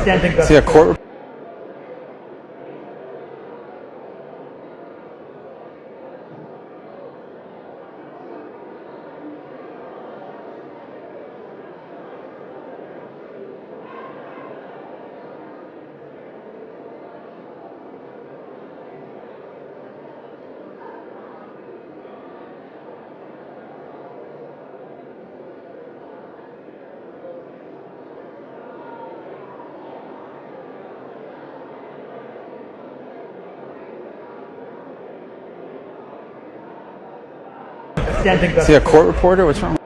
See a court. See a court reporter? What's wrong?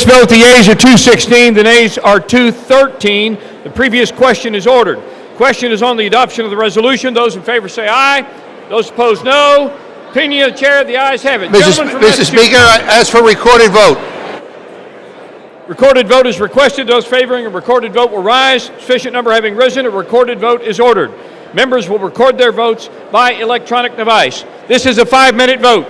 Vote, the yeas are 216, the nays are 213. The previous question is ordered. Question is on the adoption of the resolution. Those in favor say aye. Those opposed, no. Opinion of the chair, the ayes have it. Mr. Speaker, I ask for recorded vote. Recorded vote is requested. Those favoring a recorded vote will rise. Sufficient number having risen, a recorded vote is ordered. Members will record their votes by electronic device. This is a 5-minute vote.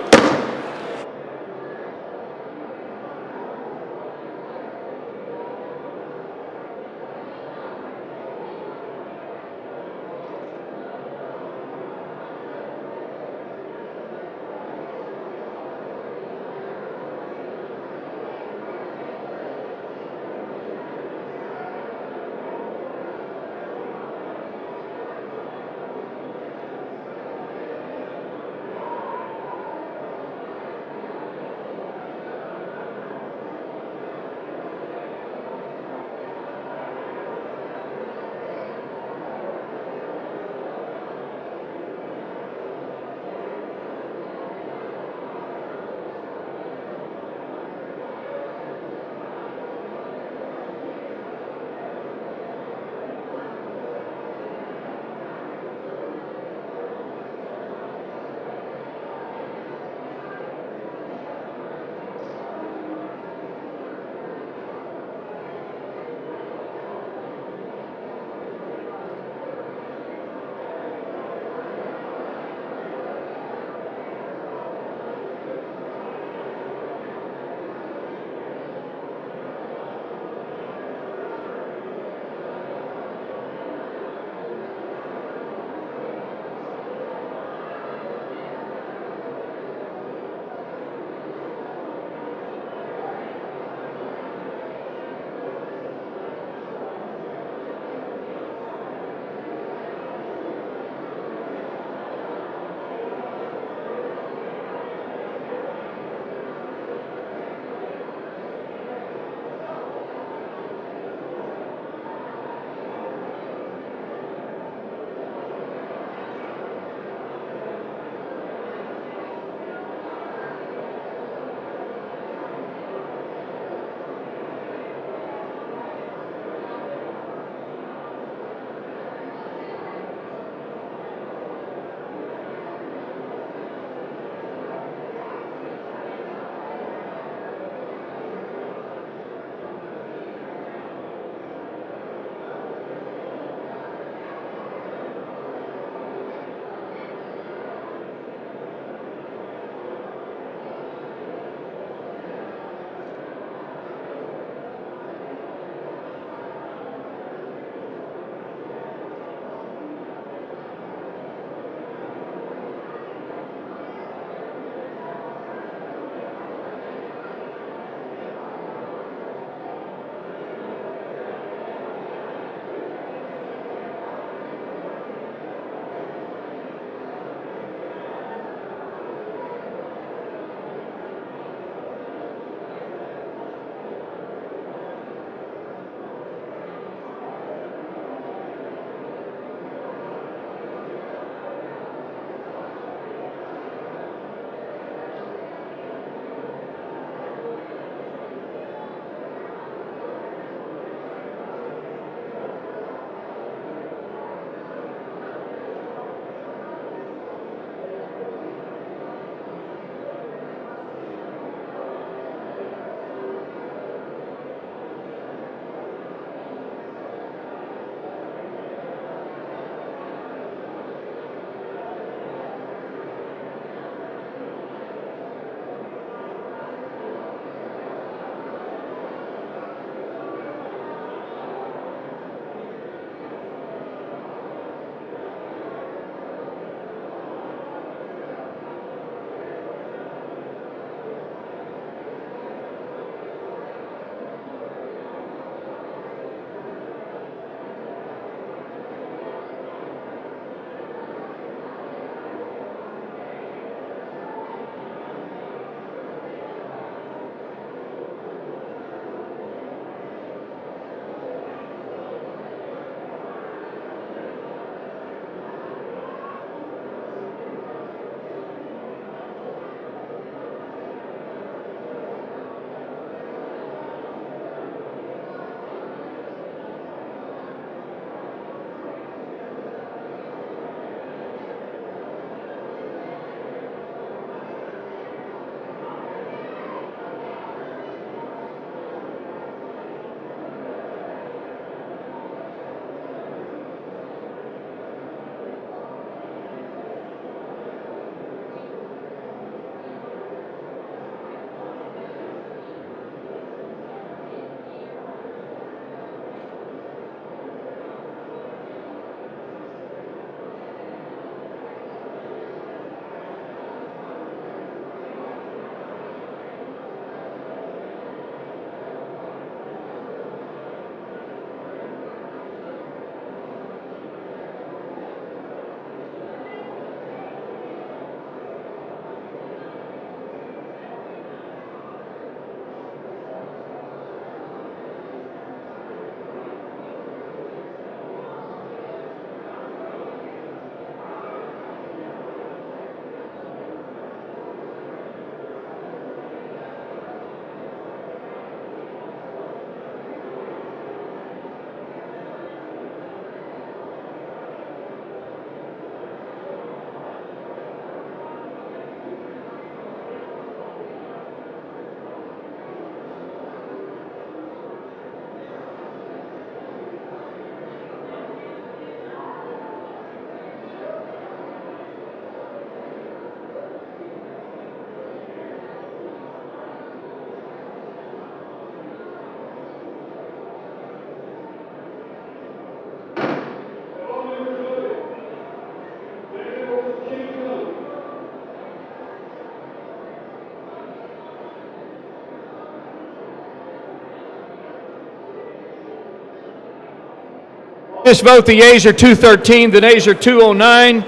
This vote, the yeas are 213, the nays are 209.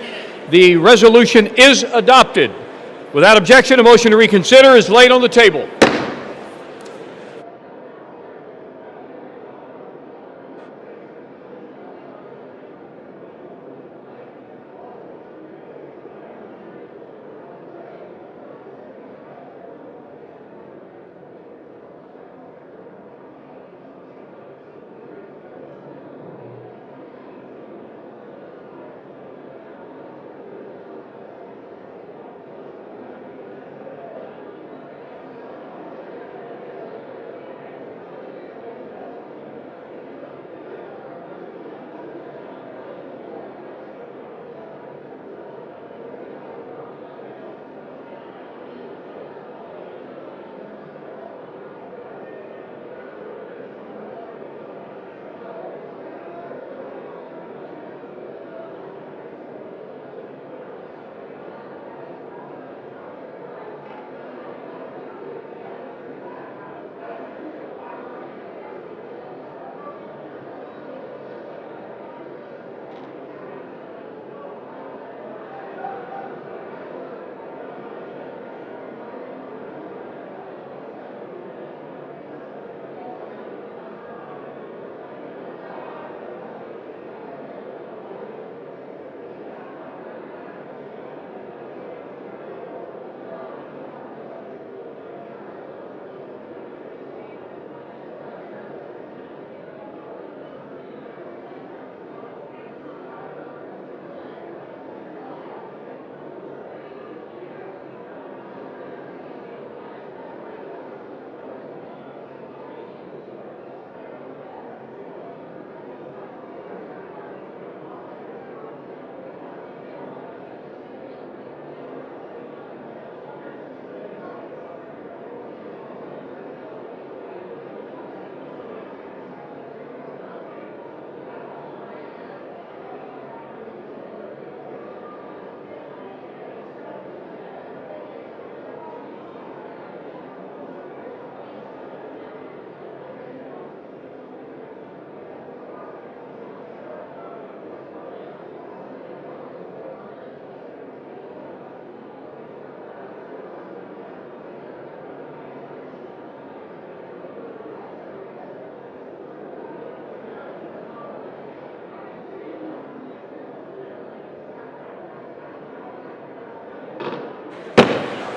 The resolution is adopted. Without objection, a motion to reconsider is laid on the table.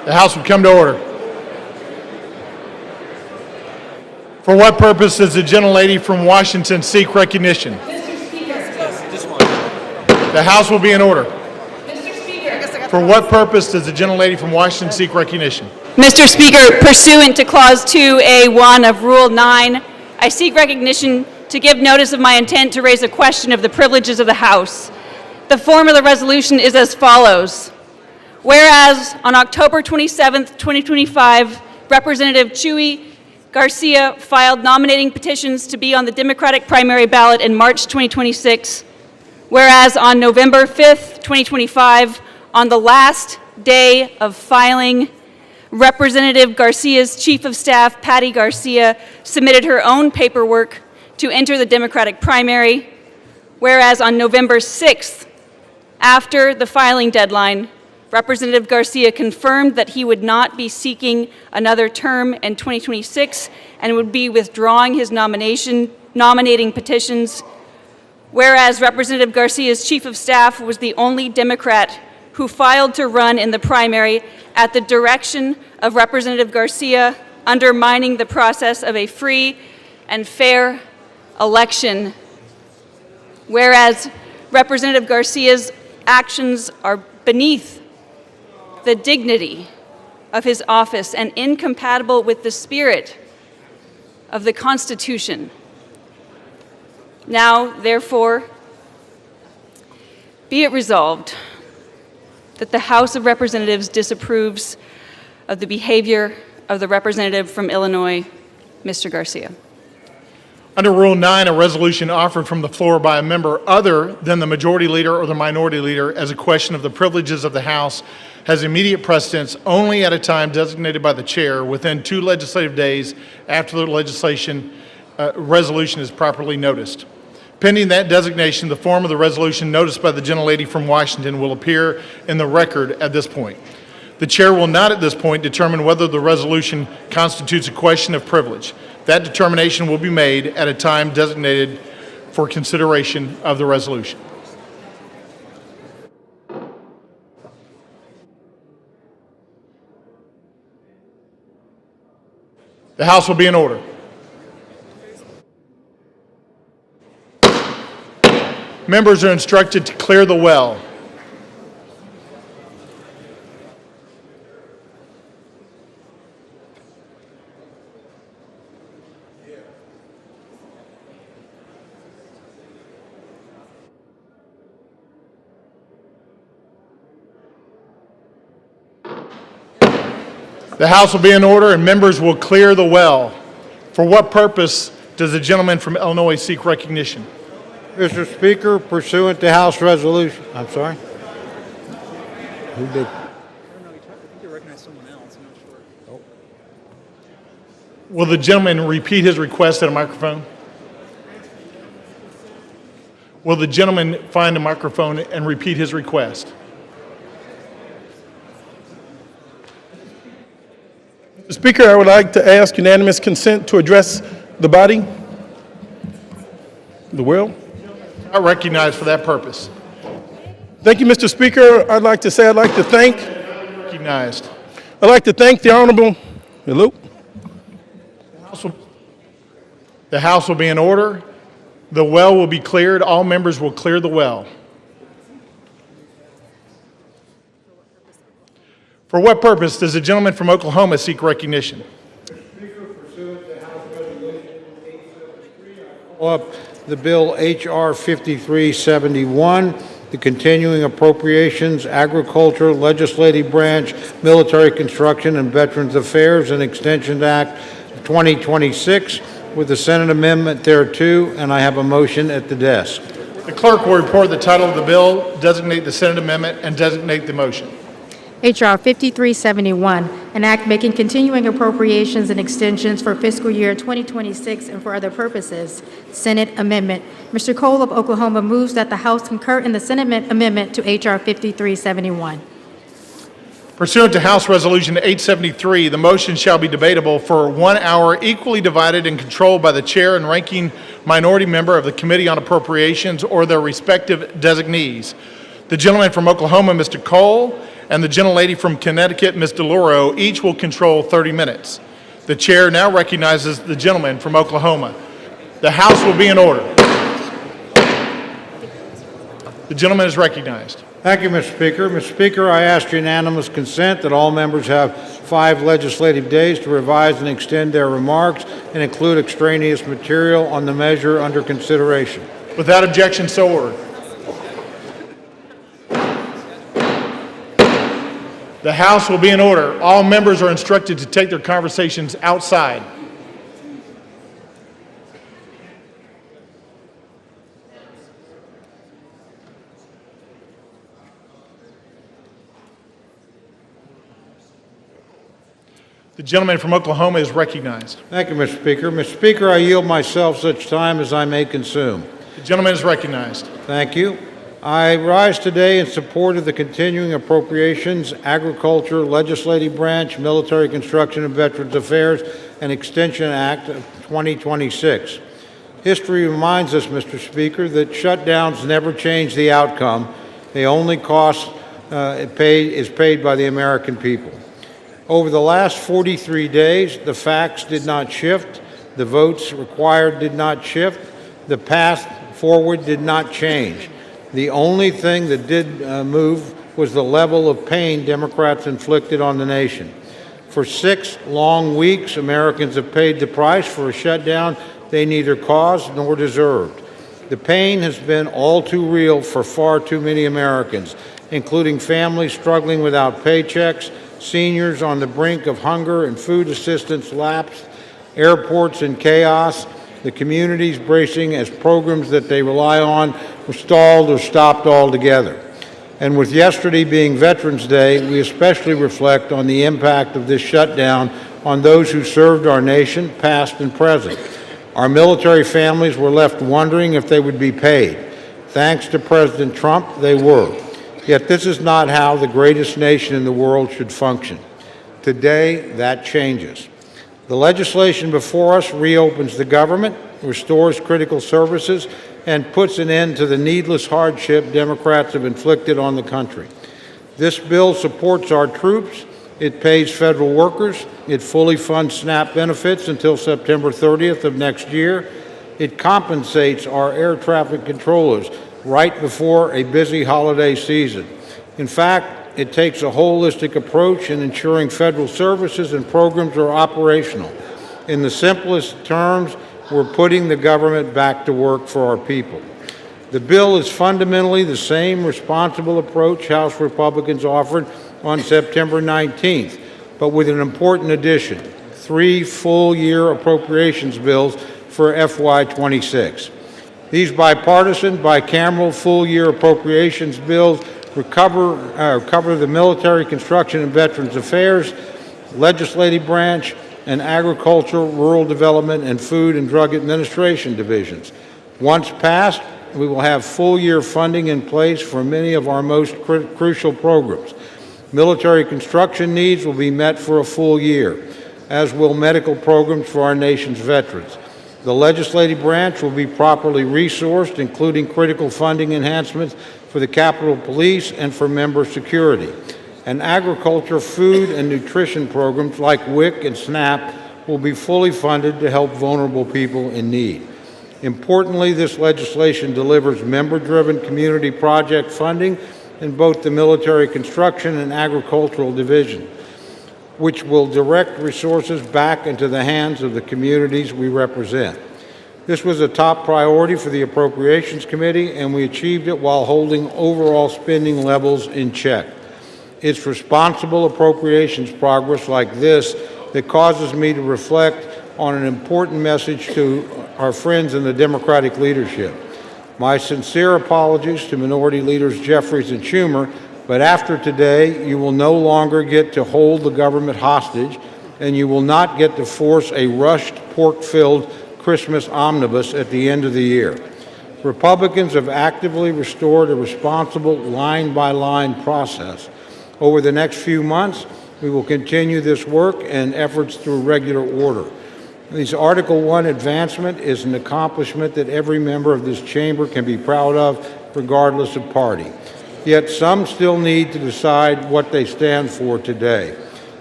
The House would come to order. For what purpose does the gentlelady from Washington seek recognition? The House will be in order. For what purpose does the gentlelady from Washington seek recognition? Mr. Speaker, pursuant to Clause 2A1 of Rule 9, I seek recognition to give notice of my intent to raise a question of the privileges of the House. The form of the resolution is as follows. Whereas on October 27, 2025, Representative Chuy Garcia filed nominating petitions to be on the Democratic primary ballot in March 2026. Whereas on November 5th, 2025, on the last day of filing, Representative Garcia's Chief of Staff, Patty Garcia, submitted her own paperwork to enter the Democratic primary. Whereas on November 6th, after the filing deadline, Representative Garcia confirmed that he would not be seeking another term in 2026 and would be withdrawing his nominating petitions. Whereas Representative Garcia's Chief of Staff was the only Democrat who filed to run in the primary at the direction of Representative Garcia, undermining the process of a free and fair election. Whereas Representative Garcia's actions are beneath the dignity of his office and incompatible with the spirit of the Constitution. Now, therefore, be it resolved that the House of Representatives disapproves of the behavior of the representative from Illinois, Mr. Garcia. Under Rule 9, a resolution offered from the floor by a member other than the majority leader or the minority leader as a question of the privileges of the House has immediate precedence only at a time designated by the chair within 2 legislative days after the resolution is properly noticed. Pending that designation, the form of the resolution noticed by the gentlelady from Washington will appear in the record at this point. The chair will not at this point determine whether the resolution constitutes a question of privilege. That determination will be made at a time designated for consideration of the resolution. The House will be in order. Members are instructed to clear the well. The House will be in order and members will clear the well. For what purpose does the gentleman from Illinois seek recognition? Mr. Speaker, pursuant to House Resolution, I'm sorry? Who did? I think you recognize someone else. I'm not sure. Will the gentleman repeat his request at a microphone? Will the gentleman find a microphone and repeat his request? Mr. Speaker, I would like to ask unanimous consent to address the body, the will. Not recognized for that purpose. Thank you, Mr. Speaker. I'd like to thank Recognized. the Honorable, hello? The House will be in order. The well will be cleared. All members will clear the well. For what purpose does the gentleman from Oklahoma seek recognition? Up the bill H.R. 5371, the Continuing Appropriations, Agriculture, Legislative Branch, Military Construction, and Veterans Affairs and Extension Act of 2026 with the Senate amendment thereto, and I have a motion at the desk. The clerk will report the title of the bill, designate the Senate amendment, and designate the motion. H.R. 5371, an act making continuing appropriations and extensions for fiscal year 2026 and for other purposes. Senate amendment. Mr. Cole of Oklahoma moves that the House concur in the Senate amendment to H.R. 5371. Pursuant to House Resolution 873, the motion shall be debatable for 1 hour, equally divided and controlled by the chair and ranking minority member of the Committee on Appropriations or their respective designees. The gentleman from Oklahoma, Mr. Cole, and the gentlelady from Connecticut, Ms. DeLauro, each will control 30 minutes. The chair now recognizes the gentleman from Oklahoma. The House will be in order. The gentleman is recognized. Thank you, Mr. Speaker. Mr. Speaker, I ask unanimous consent that all members have 5 legislative days to revise and extend their remarks and include extraneous material on the measure under consideration. Without objection, so ordered. The House will be in order. All members are instructed to take their conversations outside. The gentleman from Oklahoma is recognized. Thank you, Mr. Speaker. Mr. Speaker, I yield myself such time as I may consume. The gentleman is recognized. Thank you. I rise today in support of the Continuing Appropriations, Agriculture, Legislative Branch, Military Construction and Veterans Affairs, and Extension Act of 2026. History reminds us, Mr. Speaker, that shutdowns never change the outcome. The only cost is paid by the American people. Over the last 43 days, the facts did not shift, the votes required did not shift, the path forward did not change. The only thing that did move was the level of pain Democrats inflicted on the nation. For 6 long weeks, Americans have paid the price for a shutdown they neither caused nor deserved. The pain has been all too real for far too many Americans, including families struggling without paychecks, seniors on the brink of hunger and food assistance lapse, airports in chaos, the communities bracing as programs that they rely on were stalled or stopped altogether. And with yesterday being Veterans Day, we especially reflect on the impact of this shutdown on those who served our nation, past and present. Our military families were left wondering if they would be paid. Thanks to President Trump, they were. Yet this is not how the greatest nation in the world should function. Today, that changes. The legislation before us reopens the government, restores critical services, and puts an end to the needless hardship Democrats have inflicted on the country. This bill supports our troops. It pays federal workers. It fully funds SNAP benefits until September 30th of next year. It compensates our air traffic controllers right before a busy holiday season. In fact, it takes a holistic approach in ensuring federal services and programs are operational. In the simplest terms, we're putting the government back to work for our people. The bill is fundamentally the same responsible approach House Republicans offered on September 19th, but with an important addition: 3 full-year appropriations bills for FY26. These bipartisan, bicameral full-year appropriations bills cover the Military, Construction, and Veterans Affairs, Legislative Branch, and Agricultural, Rural Development, and Food and Drug Administration divisions. Once passed, we will have full-year funding in place for many of our most crucial programs. Military construction needs will be met for a full year, as will medical programs for our nation's veterans. The legislative branch will be properly resourced, including critical funding enhancements for the Capitol Police and for member security. And agriculture, food, and nutrition programs like WIC and SNAP will be fully funded to help vulnerable people in need. Importantly, this legislation delivers member-driven community project funding in both the military construction and agricultural division, which will direct resources back into the hands of the communities we represent. This was a top priority for the Appropriations Committee, and we achieved it while holding overall spending levels in check. It's responsible appropriations progress like this that causes me to reflect on an important message to our friends in the Democratic leadership. My sincere apologies to Minority Leaders Jeffries and Schumer, but after today, you will no longer get to hold the government hostage, and you will not get to force a rushed, pork-filled Christmas omnibus at the end of the year. Republicans have actively restored a responsible line-by-line process. Over the next few months, we will continue this work and efforts through regular order. This Article 1 advancement is an accomplishment that every member of this chamber can be proud of, regardless of party. Yet some still need to decide what they stand for today.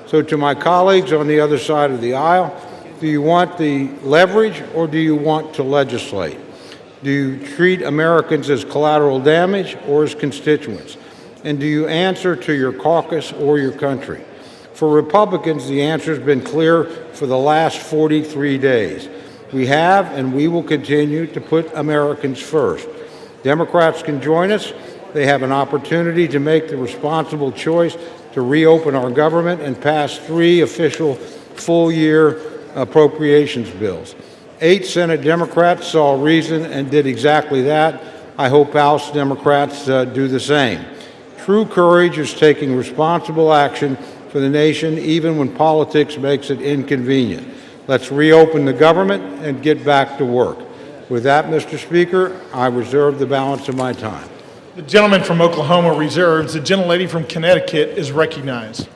So to my colleagues on the other side of the aisle, do you want the leverage or do you want to legislate? Do you treat Americans as collateral damage or as constituents? And do you answer to your caucus or your country? For Republicans, the answer has been clear for the last 43 days. We have and we will continue to put Americans first. Democrats can join us. They have an opportunity to make the responsible choice to reopen our government and pass 3 official full-year appropriations bills. 8 Senate Democrats saw reason and did exactly that. I hope House Democrats do the same. True courage is taking responsible action for the nation, even when politics makes it inconvenient. Let's reopen the government and get back to work. With that, Mr. Speaker, I reserve the balance of my time. The gentleman from Oklahoma reserves. The gentlelady from Connecticut is recognized.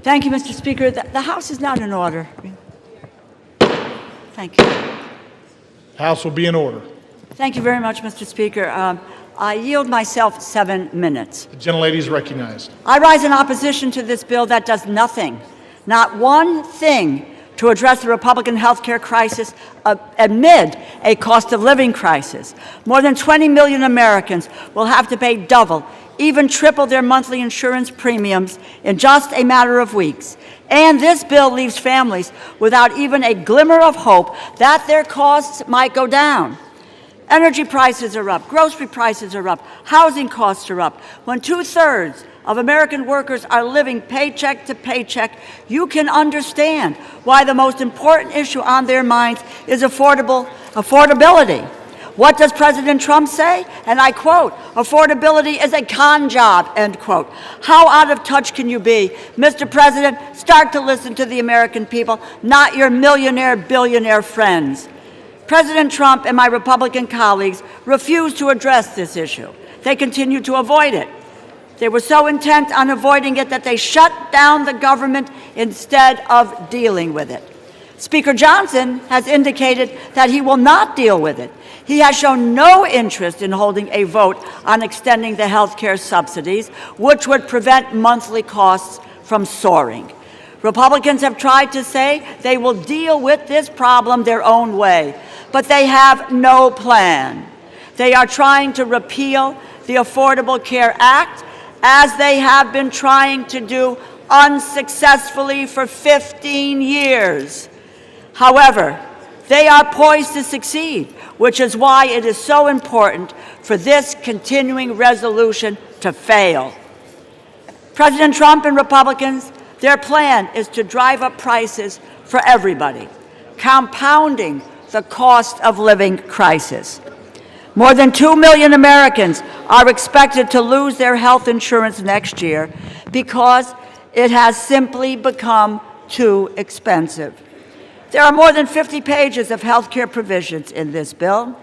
Thank you, Mr. Speaker. The House is not in order. Thank you. House will be in order. Thank you very much, Mr. Speaker. I yield myself 7 minutes. The gentlelady is recognized. I rise in opposition to this bill that does nothing, not one thing, to address the Republican health care crisis amid a cost of living crisis. More than 20 million Americans will have to pay double, even triple their monthly insurance premiums in just a matter of weeks. And this bill leaves families without even a glimmer of hope that their costs might go down. Energy prices are up, grocery prices are up, housing costs are up. When 2/3 of American workers are living paycheck to paycheck, you can understand why the most important issue on their minds is affordability. What does President Trump say? And I quote, affordability is a con job, end quote. How out of touch can you be? Mr. President, start to listen to the American people, not your millionaire, billionaire friends. President Trump and my Republican colleagues refuse to address this issue. They continue to avoid it. They were so intent on avoiding it that they shut down the government instead of dealing with it. Speaker Johnson has indicated that he will not deal with it. He has shown no interest in holding a vote on extending the health care subsidies, which would prevent monthly costs from soaring. Republicans have tried to say they will deal with this problem their own way, but they have no plan. They are trying to repeal the Affordable Care Act, as they have been trying to do unsuccessfully for 15 years. However, they are poised to succeed, which is why it is so important for this continuing resolution to fail. President Trump and Republicans, their plan is to drive up prices for everybody, compounding the cost of living crisis. More than 2 million Americans are expected to lose their health insurance next year because it has simply become too expensive. There are more than 50 pages of health care provisions in this bill.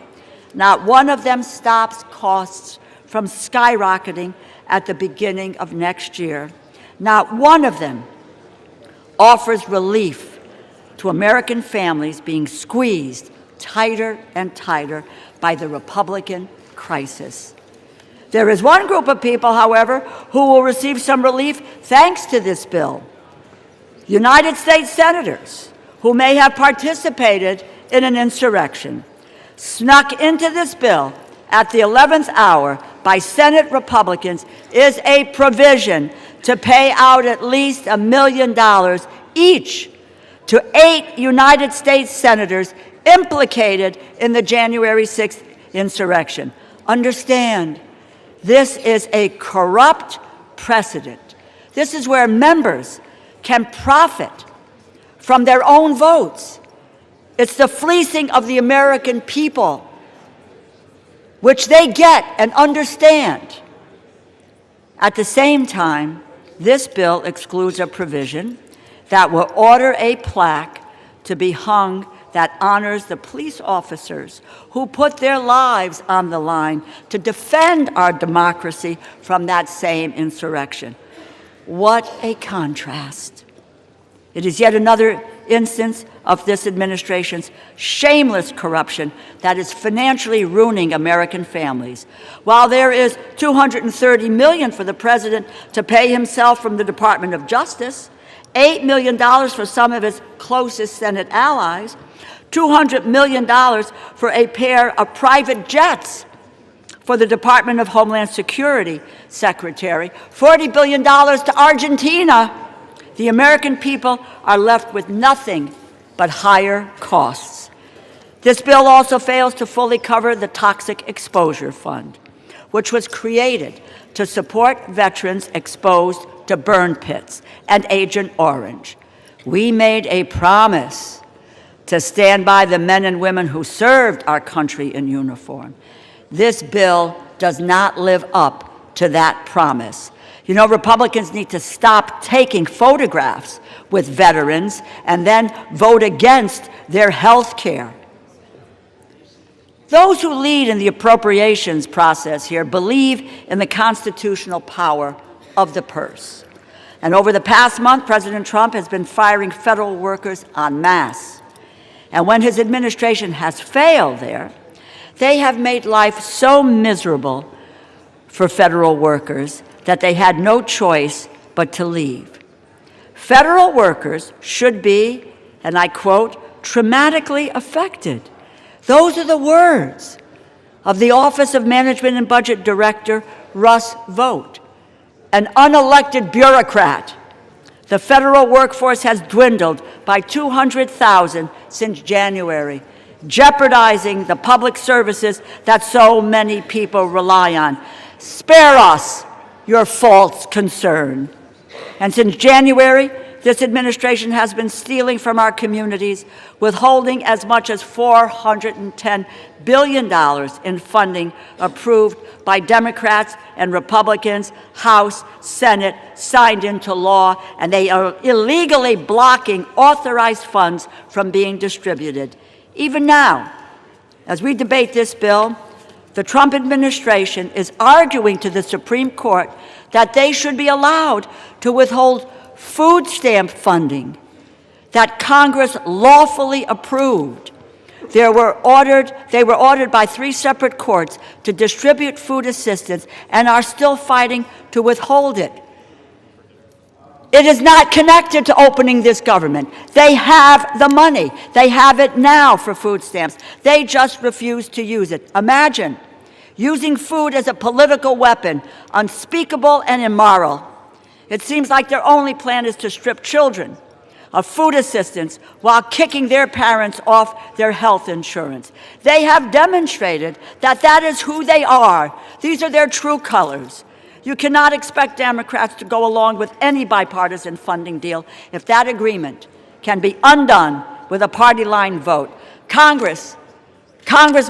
Not one of them stops costs from skyrocketing at the beginning of next year. Not one of them offers relief to American families being squeezed tighter and tighter by the Republican crisis. There is one group of people, however, who will receive some relief thanks to this bill. United States senators who may have participated in an insurrection, snuck into this bill at the 11th hour by Senate Republicans, is a provision to pay out at least $1 million each to 8 United States senators implicated in the January 6th insurrection. Understand, this is a corrupt precedent. This is where members can profit from their own votes. It's the fleecing of the American people, which they get and understand. At the same time, this bill excludes a provision that will order a plaque to be hung that honors the police officers who put their lives on the line to defend our democracy from that same insurrection. What a contrast. It is yet another instance of this administration's shameless corruption that is financially ruining American families. While there is $230 million for the president to pay himself from the Department of Justice, $8 million for some of his closest Senate allies, $200 million for a pair of private jets for the Department of Homeland Security Secretary, $40 billion to Argentina, the American people are left with nothing but higher costs. This bill also fails to fully cover the Toxic Exposure Fund, which was created to support veterans exposed to burn pits and Agent Orange. We made a promise to stand by the men and women who served our country in uniform. This bill does not live up to that promise. You know, Republicans need to stop taking photographs with veterans and then vote against their health care. Those who lead in the appropriations process here believe in the constitutional power of the purse. And over the past month, President Trump has been firing federal workers en masse. And when his administration has failed there, they have made life so miserable for federal workers that they had no choice but to leave. Federal workers should be, and I quote, traumatically affected. Those are the words of the Office of Management and Budget Director, Russ Vought, an unelected bureaucrat. The federal workforce has dwindled by 200,000 since January, jeopardizing the public services that so many people rely on. Spare us your false concern. And since January, this administration has been stealing from our communities, withholding as much as $410 billion in funding approved by Democrats and Republicans, House, Senate, signed into law, and they are illegally blocking authorized funds from being distributed. Even now, as we debate this bill, the Trump administration is arguing to the Supreme Court that they should be allowed to withhold food stamp funding that Congress lawfully approved. They were ordered by 3 separate courts to distribute food assistance and are still fighting to withhold it. It is not connected to opening this government. They have the money. They have it now for food stamps. They just refuse to use it. Imagine using food as a political weapon, unspeakable and immoral. It seems like their only plan is to strip children of food assistance while kicking their parents off their health insurance. They have demonstrated that that is who they are. These are their true colors. You cannot expect Democrats to go along with any bipartisan funding deal if that agreement can be undone with a party line vote. Congress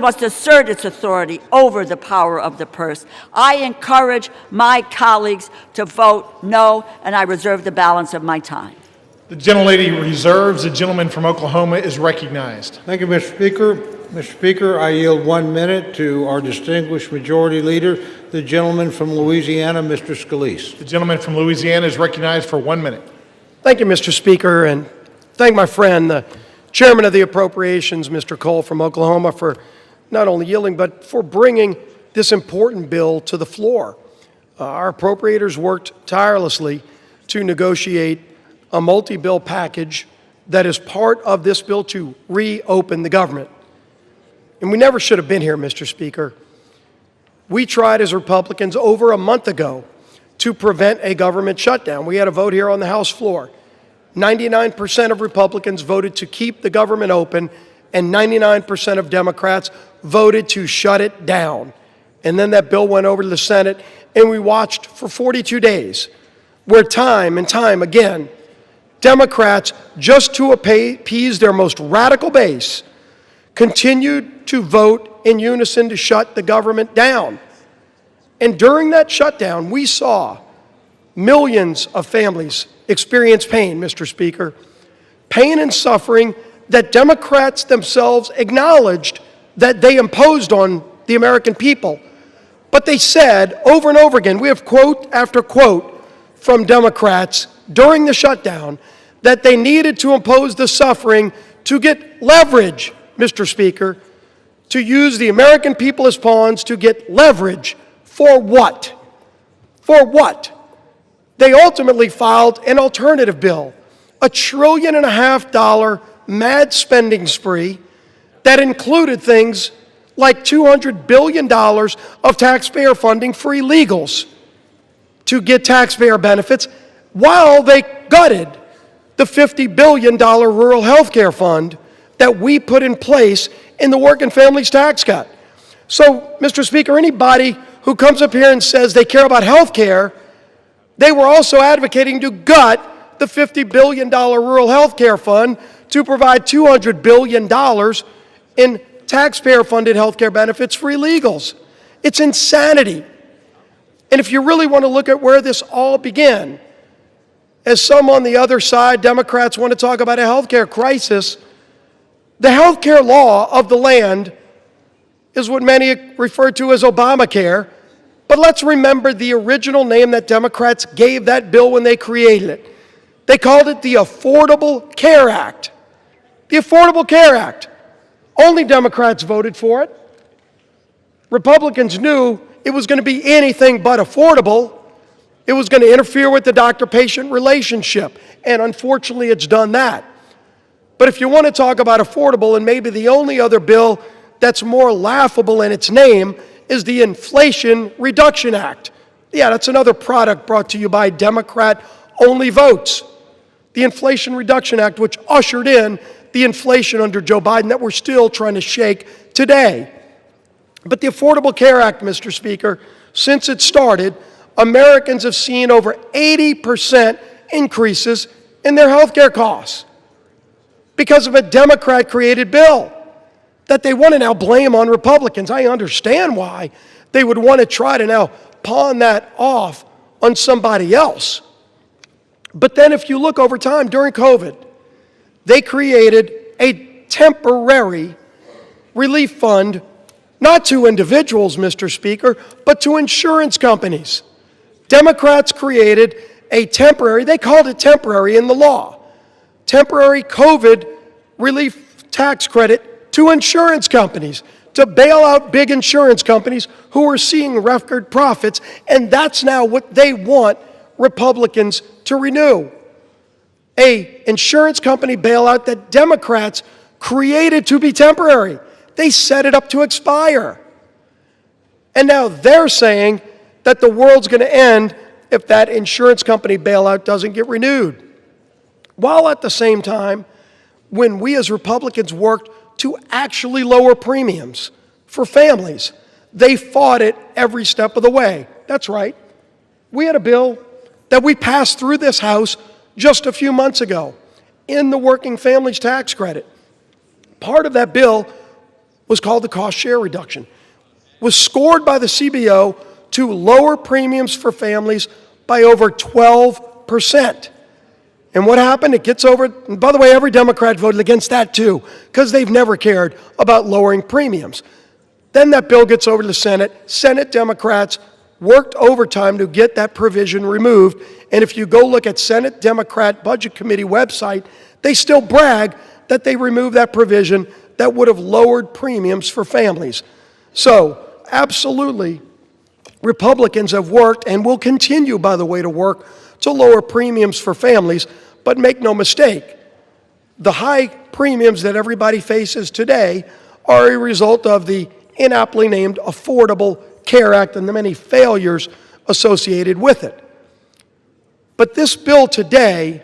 must assert its authority over the power of the purse. I encourage my colleagues to vote no, and I reserve the balance of my time. The gentlelady reserves. The gentleman from Oklahoma is recognized. Thank you, Mr. Speaker. Mr. Speaker, I yield 1 minute to our distinguished majority leader, the gentleman from Louisiana, Mr. Scalise. The gentleman from Louisiana is recognized for 1 minute. Thank you, Mr. Speaker, and thank my friend, the Chairman of the Appropriations, Mr. Cole from Oklahoma, for not only yielding, but for bringing this important bill to the floor. Our appropriators worked tirelessly to negotiate a multi-bill package that is part of this bill to reopen the government. And we never should have been here, Mr. Speaker. We tried as Republicans over a month ago to prevent a government shutdown. We had a vote here on the House floor. 99% of Republicans voted to keep the government open, and 99% of Democrats voted to shut it down. And then that bill went over to the Senate, and we watched for 42 days, where time and time again, Democrats, just to appease their most radical base, continued to vote in unison to shut the government down. And during that shutdown, we saw millions of families experience pain, Mr. Speaker, pain and suffering that Democrats themselves acknowledged that they imposed on the American people. But they said over and over again, we have quote after quote from Democrats during the shutdown, that they needed to impose the suffering to get leverage, Mr. Speaker, to use the American people as pawns to get leverage. For what? For what? They ultimately filed an alternative bill, a $1.5 trillion mad spending spree that included things like $200 billion of taxpayer funding for illegals to get taxpayer benefits, while they gutted the $50 billion rural health care fund that we put in place in the Working Families Tax Cut. So, Mr. Speaker, anybody who comes up here and says they care about health care, they were also advocating to gut the $50 billion rural health care fund to provide $200 billion in taxpayer-funded health care benefits for illegals. It's insanity. And if you really want to look at where this all began, as some on the other side, Democrats, want to talk about a health care crisis, the health care law of the land is what many refer to as Obamacare. But let's remember the original name that Democrats gave that bill when they created it. They called it the Affordable Care Act. The Affordable Care Act. Only Democrats voted for it. Republicans knew it was going to be anything but affordable. It was going to interfere with the doctor-patient relationship, and unfortunately it's done that. But if you want to talk about affordable, and maybe the only other bill that's more laughable in its name is the Inflation Reduction Act. Yeah, that's another product brought to you by Democrat-only votes. The Inflation Reduction Act, which ushered in the inflation under Joe Biden that we're still trying to shake today. But the Affordable Care Act, Mr. Speaker, since it started, Americans have seen over 80% increases in their health care costs because of a Democrat-created bill that they want to now blame on Republicans. I understand why they would want to try to now pawn that off on somebody else. But then if you look over time, during COVID, they created a temporary relief fund, not to individuals, Mr. Speaker, but to insurance companies. Democrats created a temporary, they called it temporary in the law, temporary COVID relief tax credit to insurance companies to bail out big insurance companies who are seeing record profits, and that's now what they want Republicans to renew. A insurance company bailout that Democrats created to be temporary. They set it up to expire. And now they're saying that the world's going to end if that insurance company bailout doesn't get renewed. While at the same time, when we as Republicans worked to actually lower premiums for families, they fought it every step of the way. That's right. We had a bill that we passed through this House just a few months ago in the Working Families Tax Credit. Part of that bill was called the cost share reduction, was scored by the CBO to lower premiums for families by over 12%. And what happened? It gets over, and by the way, every Democrat voted against that too, because they've never cared about lowering premiums. Then that bill gets over to the Senate. Senate Democrats worked overtime to get that provision removed. And if you go look at Senate Democrat Budget Committee website, they still brag that they removed that provision that would have lowered premiums for families. So, absolutely, Republicans have worked and will continue, by the way, to work to lower premiums for families, but make no mistake, the high premiums that everybody faces today are a result of the inaptly named Affordable Care Act and the many failures associated with it. But this bill today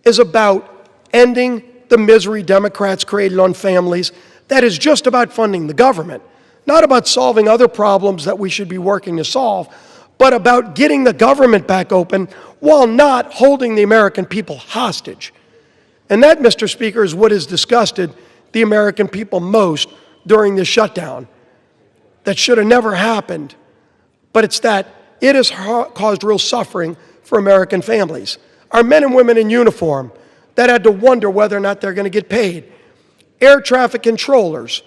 is about ending the misery Democrats created on families. That is just about funding the government, not about solving other problems that we should be working to solve, but about getting the government back open while not holding the American people hostage. And that, Mr. Speaker, is what has disgusted the American people most during this shutdown. That should have never happened, but it's that it has caused real suffering for American families. Our men and women in uniform that had to wonder whether or not they're going to get paid. Air traffic controllers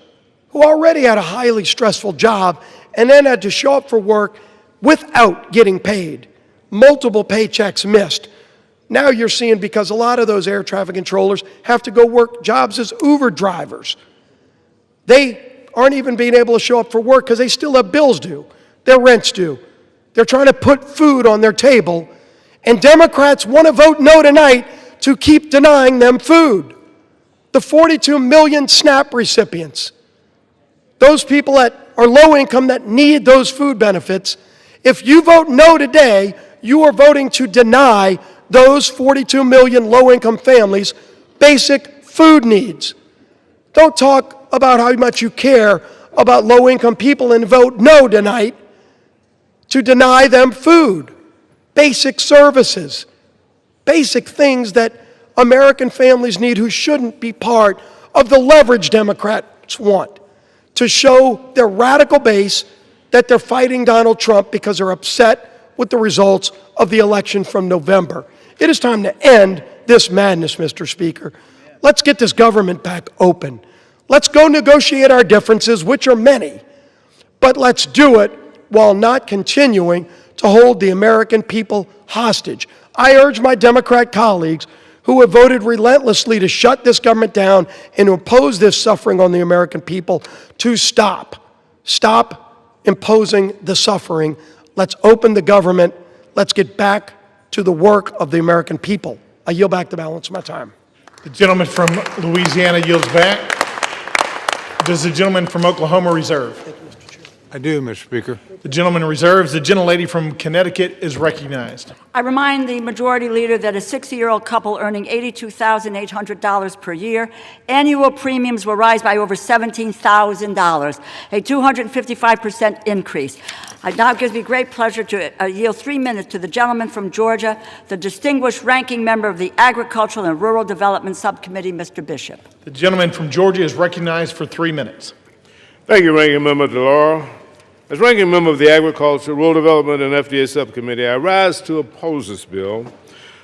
who already had a highly stressful job and then had to show up for work without getting paid. Multiple paychecks missed. Now you're seeing, because a lot of those air traffic controllers have to go work jobs as Uber drivers. They aren't even being able to show up for work because they still have bills due, their rent's due. They're trying to put food on their table, and Democrats want to vote no tonight to keep denying them food. The 42 million SNAP recipients, those people that are low income that need those food benefits, if you vote no today, you are voting to deny those 42 million low-income families basic food needs. Don't talk about how much you care about low-income people and vote no tonight to deny them food, basic services, basic things that American families need who shouldn't be part of the leverage Democrats want to show their radical base that they're fighting Donald Trump because they're upset with the results of the election from November. It is time to end this madness, Mr. Speaker. Let's get this government back open. Let's go negotiate our differences, which are many, but let's do it while not continuing to hold the American people hostage. I urge my Democrat colleagues who have voted relentlessly to shut this government down and to impose this suffering on the American people to stop. Stop imposing the suffering. Let's open the government. Let's get back to the work of the American people. I yield back the balance of my time. The gentleman from Louisiana yields back. Does the gentleman from Oklahoma reserve? I do, Mr. Speaker. The gentleman reserves. The gentlelady from Connecticut is recognized. I remind the Majority Leader that a 60-year-old couple earning $82,800 per year, annual premiums will rise by over $17,000, a 255% increase. It now gives me great pleasure to yield 3 minutes to the gentleman from Georgia, the distinguished ranking member of the Agricultural and Rural Development Subcommittee, Mr. Bishop. The gentleman from Georgia is recognized for 3 minutes. Thank you, Ranking Member DeLauro. As Ranking Member of the Agriculture, Rural Development, and FDA Subcommittee, I rise to oppose this bill,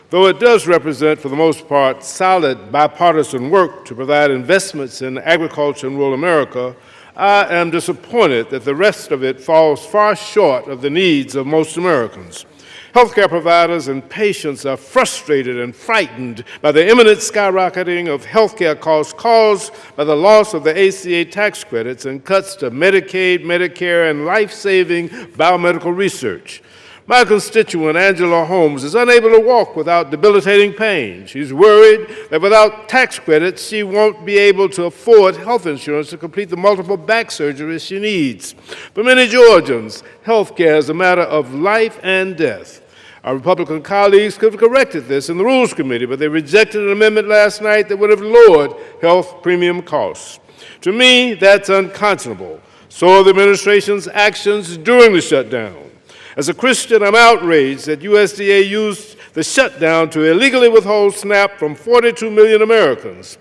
though it does represent, for the most part, solid bipartisan work to provide investments in agriculture and rural America. I am disappointed that the rest of it falls far short of the needs of most Americans. Healthcare providers and patients are frustrated and frightened by the imminent skyrocketing of healthcare costs caused by the loss of the ACA tax credits and cuts to Medicaid, Medicare, and life-saving biomedical research. My constituent, Angela Holmes, is unable to walk without debilitating pain. She's worried that without tax credits, she won't be able to afford health insurance to complete the multiple back surgeries she needs. For many Georgians, health care is a matter of life and death. Our Republican colleagues could have corrected this in the Rules Committee, but they rejected an amendment last night that would have lowered health premium costs. To me, that's unconscionable. So are the administration's actions during the shutdown. As a Christian, I'm outraged that USDA used the shutdown to illegally withhold SNAP from 42 million Americans.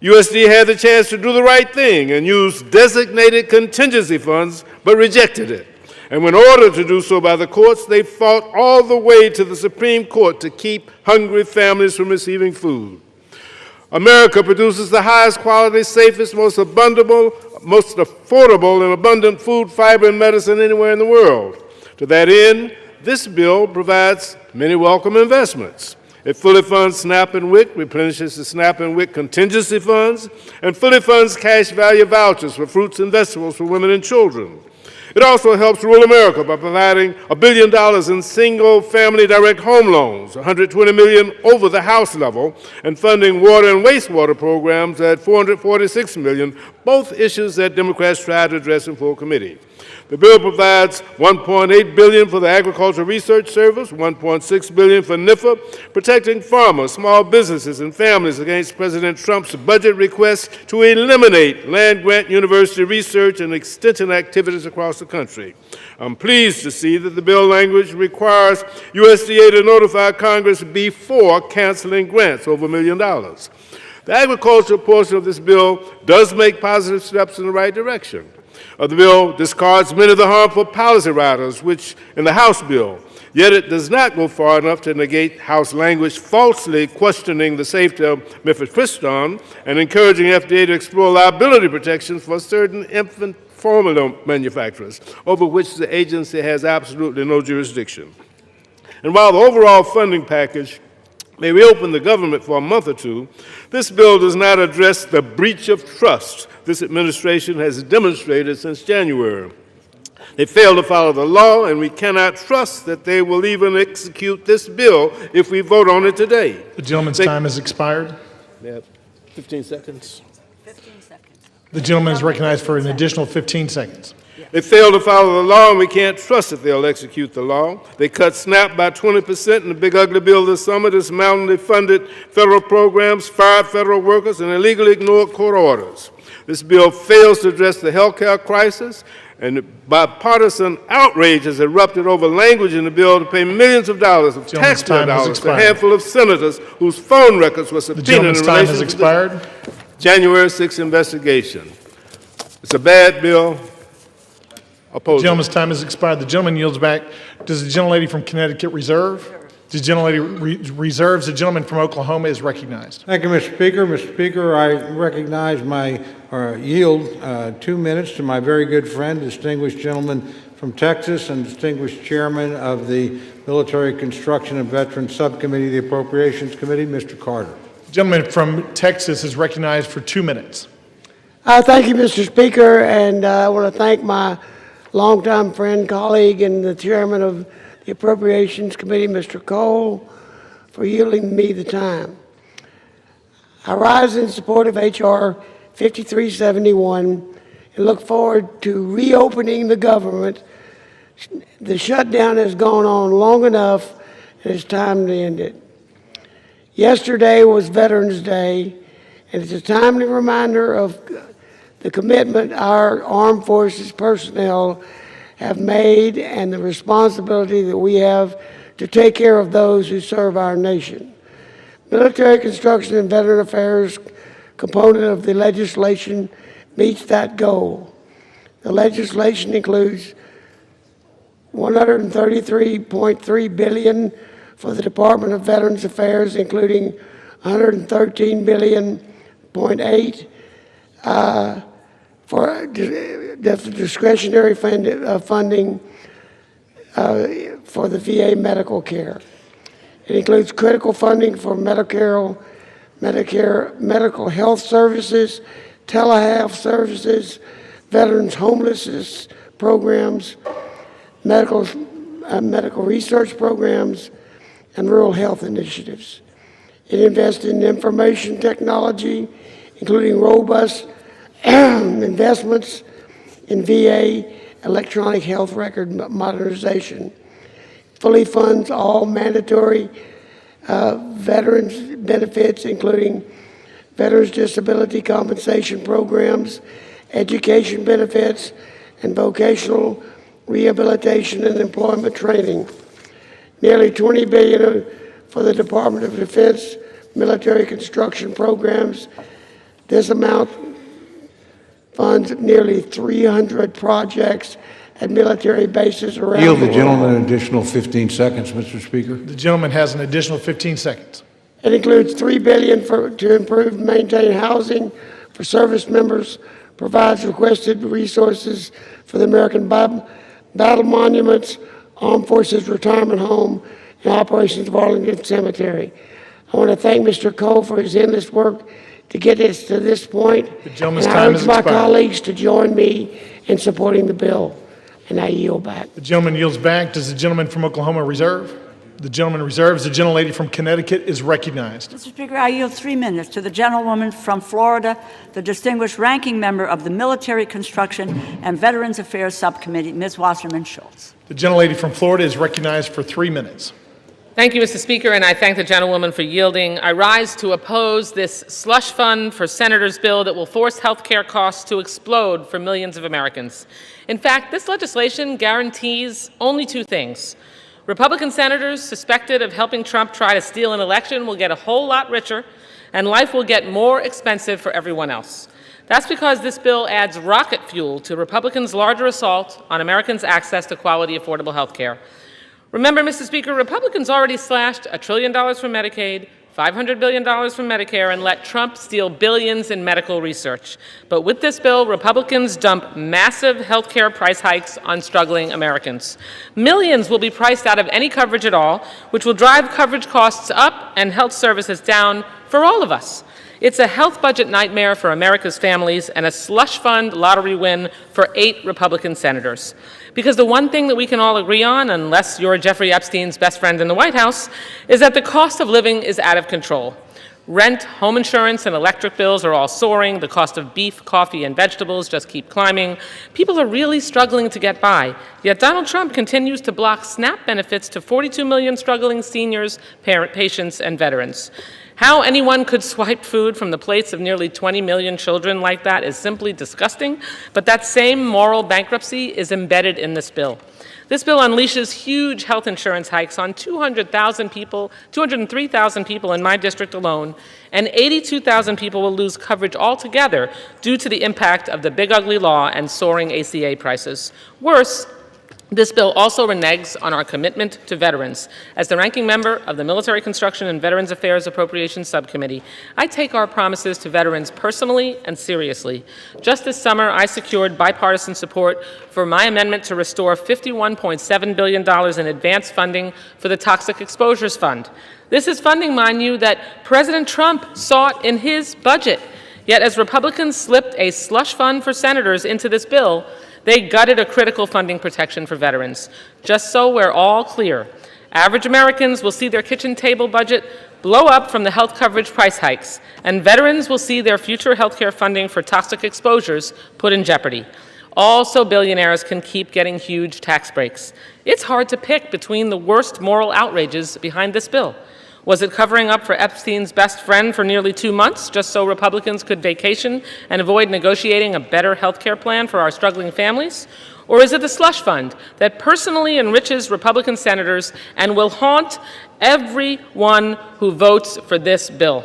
USDA had the chance to do the right thing and use designated contingency funds, but rejected it. And when ordered to do so by the courts, they fought all the way to the Supreme Court to keep hungry families from receiving food. America produces the highest quality, safest, most affordable, and abundant food, fiber, and medicine anywhere in the world. To that end, this bill provides many welcome investments. It fully funds SNAP and WIC, replenishes the SNAP and WIC contingency funds, and fully funds cash value vouchers for fruits and vegetables for women and children. It also helps rural America by providing $1 billion in single-family direct home loans, $120 million over the House level, and funding water and wastewater programs at $446 million, both issues that Democrats tried to address in full committee. The bill provides $1.8 billion for the Agricultural Research Service, $1.6 billion for NIFA, protecting farmers, small businesses, and families against President Trump's budget request to eliminate land-grant university research and extension activities across the country. I'm pleased to see that the bill language requires USDA to notify Congress before canceling grants over $1 million. The agricultural portion of this bill does make positive steps in the right direction. The bill discards many of the harmful policy riders, which in the House bill, yet it does not go far enough to negate House language falsely questioning the safety of mifepristone and encouraging FDA to explore liability protections for certain infant formula manufacturers, over which the agency has absolutely no jurisdiction. And while the overall funding package may reopen the government for a month or two, this bill does not address the breach of trust this administration has demonstrated since January. They fail to follow the law, and we cannot trust that they will even execute this bill if we vote on it today. The gentleman's time has expired. They have 15 seconds. 15 seconds. The gentleman is recognized for an additional 15 seconds. They fail to follow the law, and we can't trust that they'll execute the law. They cut SNAP by 20% in the big ugly bill this summer, dismounted funded federal programs, fired federal workers, and illegally ignored court orders. This bill fails to address the health care crisis, and bipartisan outrage has erupted over language in the bill to pay millions of dollars of taxpayer dollars to a handful of senators whose phone records were subpoenaed in relation to the January 6th investigation. It's a bad bill. The gentleman's time has expired. The gentleman yields back. Does the gentlelady from Connecticut reserve? The gentlelady reserves. The gentleman from Oklahoma is recognized. Thank you, Mr. Speaker. Mr. Speaker, I recognize yield 2 minutes to my very good friend, distinguished gentleman from Texas and distinguished chairman of the Military Construction and Veterans Subcommittee of the Appropriations Committee, Mr. Carter. The gentleman from Texas is recognized for 2 minutes. Thank you, Mr. Speaker, and I want to thank my longtime friend, colleague, and the chairman of the Appropriations Committee, Mr. Cole, for yielding me the time. I rise in support of H.R. 5371 and look forward to reopening the government. The shutdown has gone on long enough, and it's time to end it. Yesterday was Veterans Day, and it's a timely reminder of the commitment our armed forces personnel have made and the responsibility that we have to take care of those who serve our nation. Military Construction and Veteran Affairs component of the legislation meets that goal. The legislation includes $133.3 billion for the Department of Veterans Affairs, including $113.8 billion for the discretionary funding for the VA medical care. It includes critical funding for Medicare, medical health services, telehealth services, veterans homelessness programs, medical research programs, and rural health initiatives. It invests in information technology, including robust investments in VA electronic health record modernization. Fully funds all mandatory veterans benefits, including veterans disability compensation programs, education benefits, and vocational rehabilitation and employment training. Nearly $20 billion for the Department of Defense military construction programs. This amount funds nearly 300 projects at military bases around Yield the the world. gentleman an additional 15 seconds, Mr. Speaker. The gentleman has an additional 15 seconds. It includes $3 billion to improve and maintain housing for service members, provides requested resources for the American Battle Monuments, Armed Forces Retirement Home, and operations of Arlington Cemetery. I want to thank Mr. Cole for his endless work to get us to this point. The gentleman's and I time urge has my expired. colleagues to join me in supporting the bill. And I yield back. The gentleman yields back. Does the gentleman from Oklahoma reserve? The gentleman reserves. The gentlelady from Connecticut is recognized. Mr. Speaker, I yield 3 minutes to the gentlewoman from Florida, the distinguished ranking member of the Military Construction and Veterans Affairs Subcommittee, Ms. Wasserman Schultz. The gentlelady from Florida is recognized for 3 minutes. Thank you, Mr. Speaker, and I thank the gentlewoman for yielding. I rise to oppose this slush fund for senators bill that will force health care costs to explode for millions of Americans. In fact, this legislation guarantees only 2 things. Republican senators suspected of helping Trump try to steal an election will get a whole lot richer, and life will get more expensive for everyone else. That's because this bill adds rocket fuel to Republicans' larger assault on Americans' access to quality, affordable health care. Remember, Mr. Speaker, Republicans already slashed $1 trillion from Medicaid, $500 billion from Medicare, and let Trump steal billions in medical research. But with this bill, Republicans dump massive health care price hikes on struggling Americans. Millions will be priced out of any coverage at all, which will drive coverage costs up and health services down for all of us. It's a health budget nightmare for America's families and a slush fund lottery win for 8 Republican senators. Because the one thing that we can all agree on, unless you're Jeffrey Epstein's best friend in the White House, is that the cost of living is out of control. Rent, home insurance, and electric bills are all soaring. The cost of beef, coffee, and vegetables just keep climbing. People are really struggling to get by. Yet Donald Trump continues to block SNAP benefits to 42 million struggling seniors, patients, and veterans. How anyone could swipe food from the plates of nearly 20 million children like that is simply disgusting, but that same moral bankruptcy is embedded in this bill. This bill unleashes huge health insurance hikes on 203,000 people in my district alone, and 82,000 people will lose coverage altogether due to the impact of the big ugly law and soaring ACA prices. Worse, this bill also reneges on our commitment to veterans. As the ranking member of the Military Construction and Veterans Affairs Appropriations Subcommittee, I take our promises to veterans personally and seriously. Just this summer, I secured bipartisan support for my amendment to restore $51.7 billion in advance funding for the Toxic Exposures Fund. This is funding, mind you, that President Trump sought in his budget. Yet as Republicans slipped a slush fund for senators into this bill, they gutted a critical funding protection for veterans. Just so we're all clear, average Americans will see their kitchen table budget blow up from the health coverage price hikes, and veterans will see their future health care funding for toxic exposures put in jeopardy. Also, billionaires can keep getting huge tax breaks. It's hard to pick between the worst moral outrages behind this bill. Was it covering up for Epstein's best friend for nearly 2 months, just so Republicans could vacation and avoid negotiating a better health care plan for our struggling families? Or is it the slush fund that personally enriches Republican senators and will haunt everyone who votes for this bill?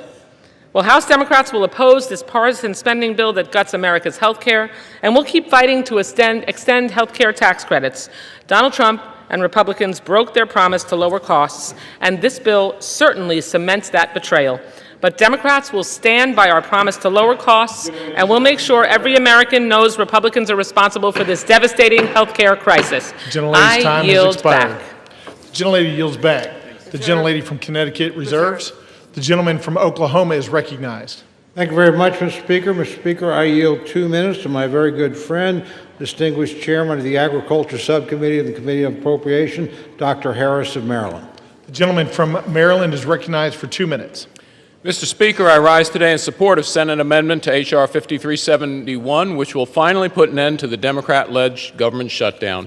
Well, House Democrats will oppose this partisan spending bill that guts America's health care, and we'll keep fighting to extend health care tax credits. Donald Trump and Republicans broke their promise to lower costs, and this bill certainly cements that betrayal. But Democrats will stand by our promise to lower costs, and we'll make sure every American knows Republicans are responsible for this devastating health care crisis. Gentlelady's time has yield expired. back. The gentlelady yields back. The gentlelady from Connecticut reserves. The gentleman from Oklahoma is recognized. Thank you very much, Mr. Speaker. Mr. Speaker, I yield 2 minutes to my very good friend, distinguished chairman of the Agriculture Subcommittee of the Committee of Appropriation, Dr. Harris of Maryland. The gentleman from Maryland is recognized for 2 minutes. Mr. Speaker, I rise today in support of Senate amendment to H.R. 5371, which will finally put an end to the Democrat-led government shutdown.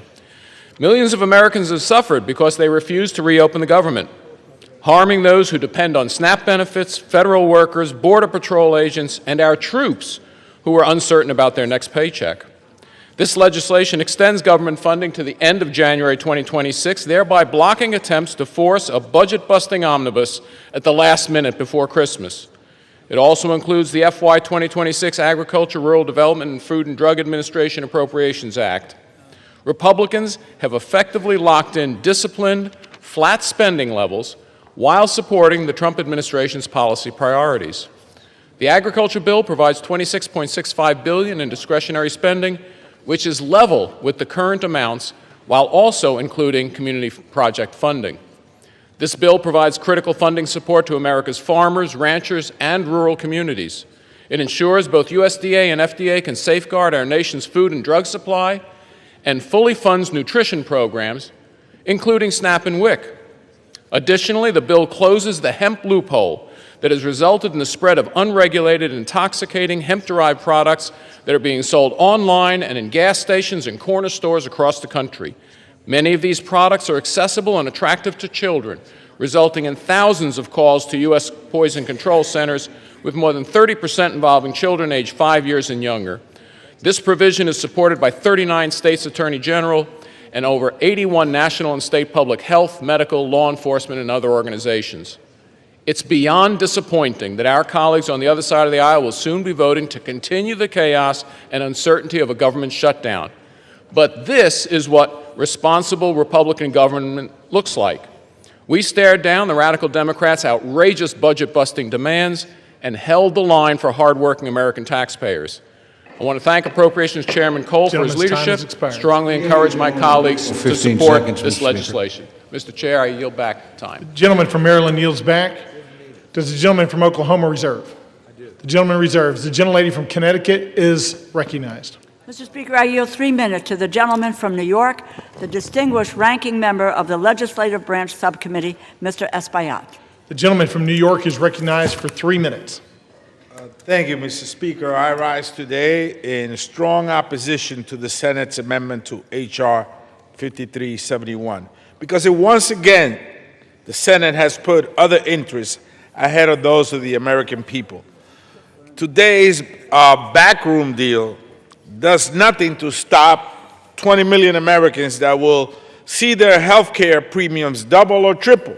Millions of Americans have suffered because they refuse to reopen the government, harming those who depend on SNAP benefits, federal workers, Border Patrol agents, and our troops who are uncertain about their next paycheck. This legislation extends government funding to the end of January 2026, thereby blocking attempts to force a budget-busting omnibus at the last minute before Christmas. It also includes the FY 2026 Agriculture, Rural Development, and Food and Drug Administration Appropriations Act. Republicans have effectively locked in disciplined, flat spending levels while supporting the Trump administration's policy priorities. The agriculture bill provides $26.65 billion in discretionary spending, which is level with the current amounts while also including community project funding. This bill provides critical funding support to America's farmers, ranchers, and rural communities. It ensures both USDA and FDA can safeguard our nation's food and drug supply and fully funds nutrition programs, including SNAP and WIC. Additionally, the bill closes the hemp loophole that has resulted in the spread of unregulated, intoxicating hemp-derived products that are being sold online and in gas stations and corner stores across the country. Many of these products are accessible and attractive to children, resulting in thousands of calls to U.S. poison control centers, with more than 30% involving children aged 5 years and younger. This provision is supported by 39 states' attorney general and over 81 national and state public health, medical, law enforcement, and other organizations. It's beyond disappointing that our colleagues on the other side of the aisle will soon be voting to continue the chaos and uncertainty of a government shutdown. But this is what responsible Republican government looks like. We stared down the radical Democrats' outrageous budget-busting demands and held the line for hardworking American taxpayers. I want to thank Appropriations Chairman Cole for his leadership, strongly encourage my colleagues to support this legislation. Mr. Chair, I yield back time. The gentleman from Maryland yields back. Does the gentleman from Oklahoma reserve? I do. The gentleman reserves. The gentlelady from Connecticut is recognized. Mr. Speaker, I yield 3 minutes to the gentleman from New York, the distinguished ranking member of the Legislative Branch Subcommittee, Mr. Espaillat. The gentleman from New York is recognized for 3 minutes. Thank you, Mr. Speaker. I rise today in strong opposition to the Senate's amendment to H.R. 5371 because once again, the Senate has put other interests ahead of those of the American people. Today's backroom deal does nothing to stop 20 million Americans that will see their health care premiums double or triple.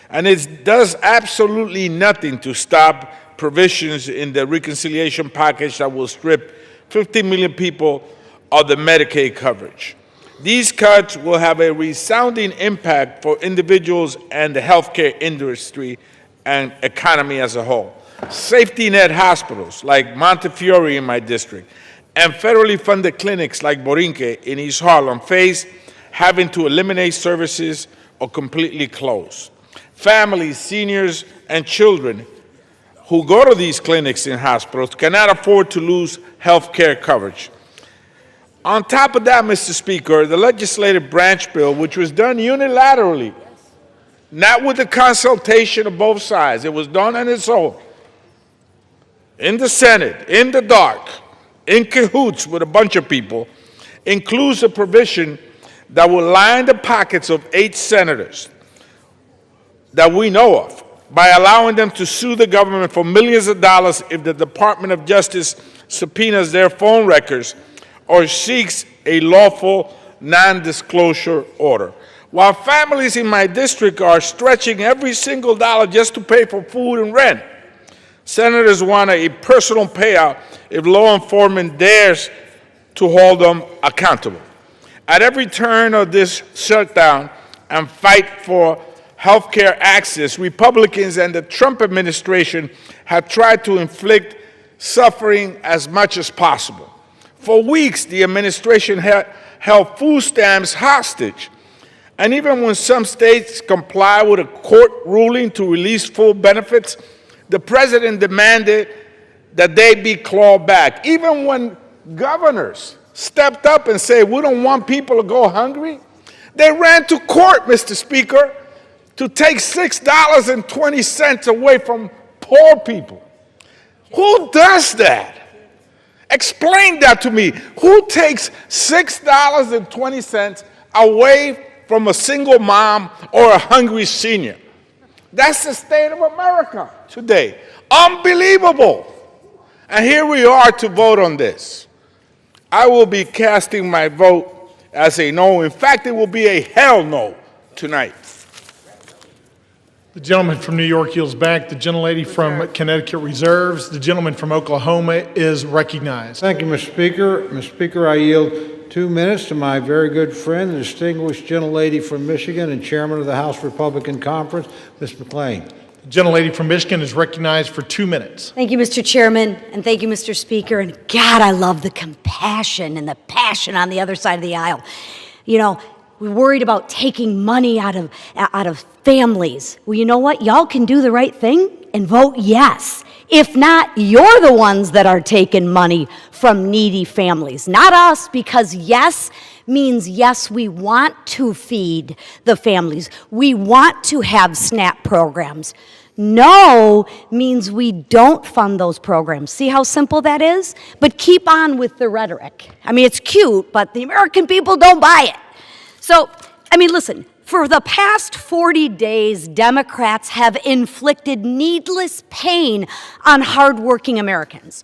And it does absolutely nothing to stop provisions in the reconciliation package that will strip 50 million people of the Medicaid coverage. These cuts will have a resounding impact for individuals and the healthcare industry and economy as a whole. Safety net hospitals like Montefiore in my district and federally funded clinics like Borinque in East Harlem face having to eliminate services or completely close. Families, seniors, and children who go to these clinics and hospitals cannot afford to lose health care coverage. On top of that, Mr. Speaker, the legislative branch bill, which was done unilaterally not with the consultation of both sides. It was done on its own, in the Senate, in the dark, in cahoots with a bunch of people, includes a provision that will line the pockets of 8 senators that we know of by allowing them to sue the government for millions of dollars if the Department of Justice subpoenas their phone records or seeks a lawful non-disclosure order. While families in my district are stretching every single dollar just to pay for food and rent, senators want a personal payout if law enforcement dares to hold them accountable. At every turn of this shutdown and fight for health care access, Republicans and the Trump administration have tried to inflict suffering as much as possible. For weeks, the administration held food stamps hostage. And even when some states comply with a court ruling to release full benefits, the president demanded that they be clawed back. Even when governors stepped up and said, we don't want people to go hungry, they ran to court, Mr. Speaker, to take $6.20 away from poor people. Who does that? Explain that to me. Who takes $6.20 away from a single mom or a hungry senior? That's the state of America today. Unbelievable. And here we are to vote on this. I will be casting my vote as a no. In fact, it will be a hell no tonight. The gentleman from New York yields back. The gentlelady from Connecticut reserves. The gentleman from Oklahoma is recognized. Thank you, Mr. Speaker. Mr. Speaker, I yield 2 minutes to my very good friend, the distinguished gentlelady from Michigan and chairman of the House Republican Conference, Ms. McClain. The gentlelady from Michigan is recognized for 2 minutes. Thank you, Mr. Chairman, and thank you, Mr. Speaker. And God, I love the compassion and the passion on the other side of the aisle. You know, we're worried about taking money out of families. Well, you know what? Y'all can do the right thing and vote yes. If not, you're the ones that are taking money from needy families, not us, because yes means yes, we want to feed the families. We want to have SNAP programs. No means we don't fund those programs. See how simple that is? But keep on with the rhetoric. I mean, it's cute, but the American people don't buy it. So, I mean, listen, for the past 40 days, Democrats have inflicted needless pain on hardworking Americans.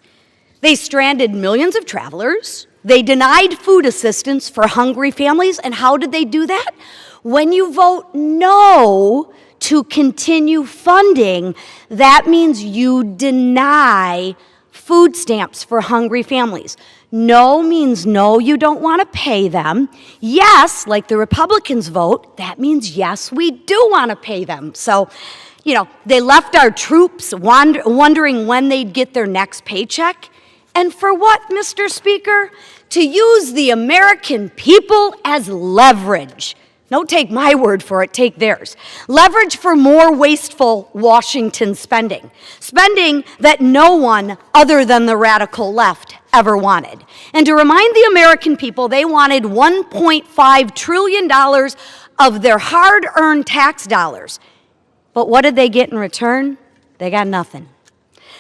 They stranded millions of travelers. They denied food assistance for hungry families. And how did they do that? When you vote no to continue funding, that means you deny food stamps for hungry families. No means no, you don't want to pay them. Yes, like the Republicans vote, that means yes, we do want to pay them. So, you know, they left our troops wondering when they'd get their next paycheck. And for what, Mr. Speaker? To use the American people as leverage. Don't take my word for it, take theirs. Leverage for more wasteful Washington spending. Spending that no one other than the radical left ever wanted. And to remind the American people, they wanted $1.5 trillion of their hard-earned tax dollars. But what did they get in return? They got nothing.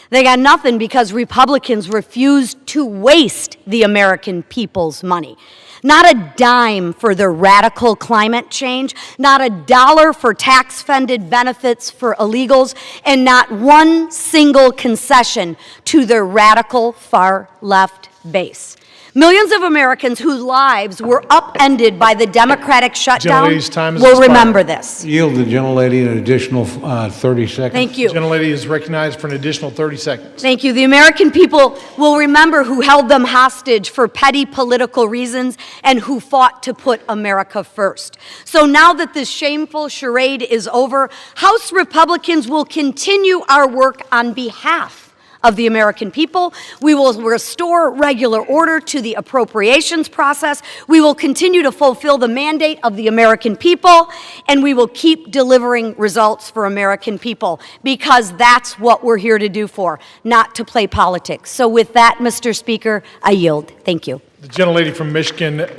They got nothing because Republicans refused to waste the American people's money. Not a dime for their radical climate change, not a dollar for tax-funded benefits for illegals, and not one single concession to their radical far-left base. Millions of Americans whose lives were upended by the Democratic shutdown will remember this. Yield the gentlelady an additional 30 seconds. Thank you. The gentlelady is recognized for an additional 30 seconds. Thank you. The American people will remember who held them hostage for petty political reasons and who fought to put America first. So now that this shameful charade is over, House Republicans will continue our work on behalf of the American people. We will restore regular order to the appropriations process. We will continue to fulfill the mandate of the American people, and we will keep delivering results for American people, because that's what we're here to do for, not to play politics. So with that, Mr. Speaker, I yield. Thank you. The gentlelady from Michigan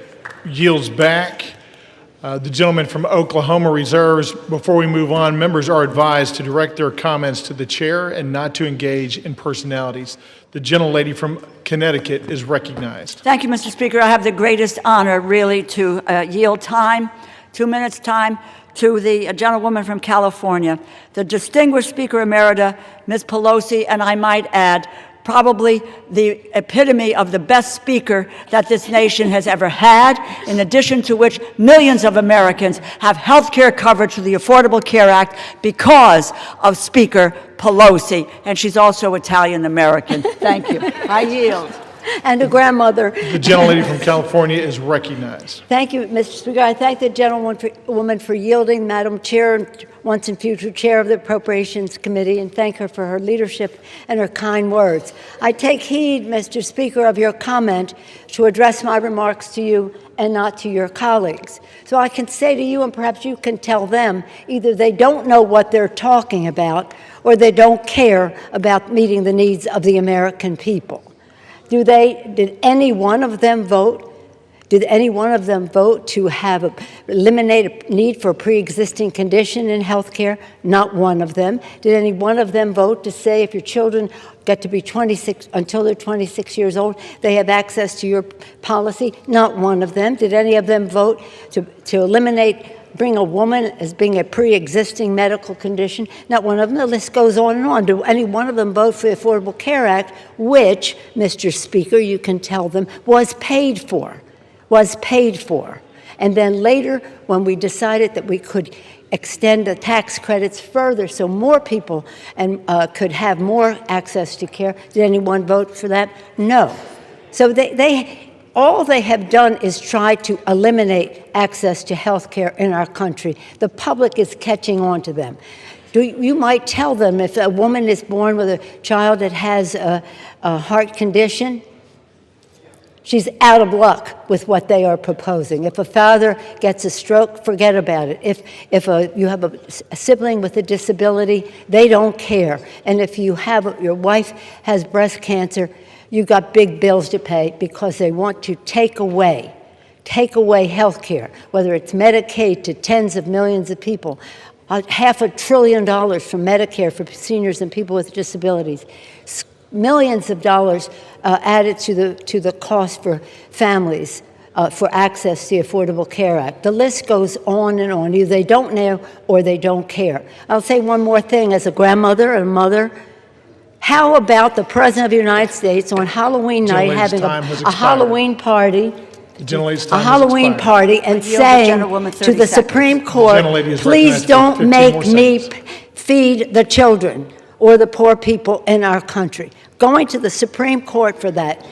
yields back. The gentleman from Oklahoma reserves. Before we move on, members are advised to direct their comments to the chair and not to engage in personalities. The gentlelady from Connecticut is recognized. Thank you, Mr. Speaker. I have the greatest honor, really, to yield time, 2 minutes time, to the gentlewoman from California, the distinguished Speaker Emerita, Ms. Pelosi, and I might add, probably the epitome of the best speaker that this nation has ever had, in addition to which millions of Americans have health care coverage through the Affordable Care Act because of Speaker Pelosi, and she's also Italian-American. Thank you. I yield. And a grandmother. The gentlelady from California is recognized. Thank you, Mr. Speaker. I thank the gentlewoman for yielding, Madam Chair, and once and future Chair of the Appropriations Committee, and thank her for her leadership and her kind words. I take heed, Mr. Speaker, of your comment to address my remarks to you and not to your colleagues. So I can say to you, and perhaps you can tell them, either they don't know what they're talking about or they don't care about meeting the needs of the American people. Did any one of them vote? Did any one of them vote to eliminate a need for a pre-existing condition in health care? Not one of them. Did any one of them vote to say if your children get to be 26, until they're 26 years old, they have access to your policy? Not one of them. Did any of them vote to eliminate bring a woman as being a pre-existing medical condition? Not one of them. The list goes on and on. Do any one of them vote for the Affordable Care Act, which, Mr. Speaker, you can tell them, was paid for? And then later, when we decided that we could extend the tax credits further so more people could have more access to care, did anyone vote for that? No. So all they have done is try to eliminate access to health care in our country. The public is catching on to them. You might tell them if a woman is born with a child that has a heart condition, she's out of luck with what they are proposing. If a father gets a stroke, forget about it. If you have a sibling with a disability, they don't care. And if your wife has breast cancer, you've got big bills to pay because they want to take away health care, whether it's Medicaid to tens of millions of people, $500 billion from Medicare for seniors and people with disabilities, millions of dollars added to the cost for families for access to the Affordable Care Act. The list goes on and on. Either they don't know or they don't care. I'll say one more thing as a grandmother and a mother. How about the President of the United States on Halloween night having a Halloween party? And saying to the Supreme Court, please don't make me feed the children or the poor people in our country. Going to the Supreme Court for that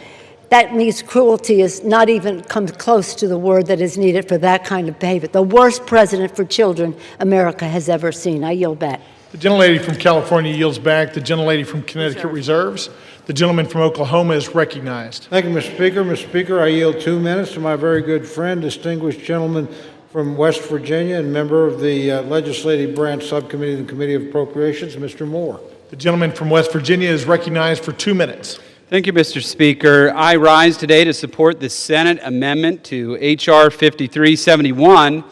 means cruelty is not even comes close to the word that is needed for that kind of behavior. The worst president for children America has ever seen. I yield back. The gentlelady from California yields back. The gentlelady from Connecticut reserves. The gentleman from Oklahoma is recognized. Thank you, Mr. Speaker. Mr. Speaker, I yield 2 minutes to my very good friend, distinguished gentleman from West Virginia and member of the Legislative Branch Subcommittee of the Committee of Appropriations, Mr. Moore. The gentleman from West Virginia is recognized for 2 minutes. Thank you, Mr. Speaker. I rise today to support the Senate amendment to H.R. 5371,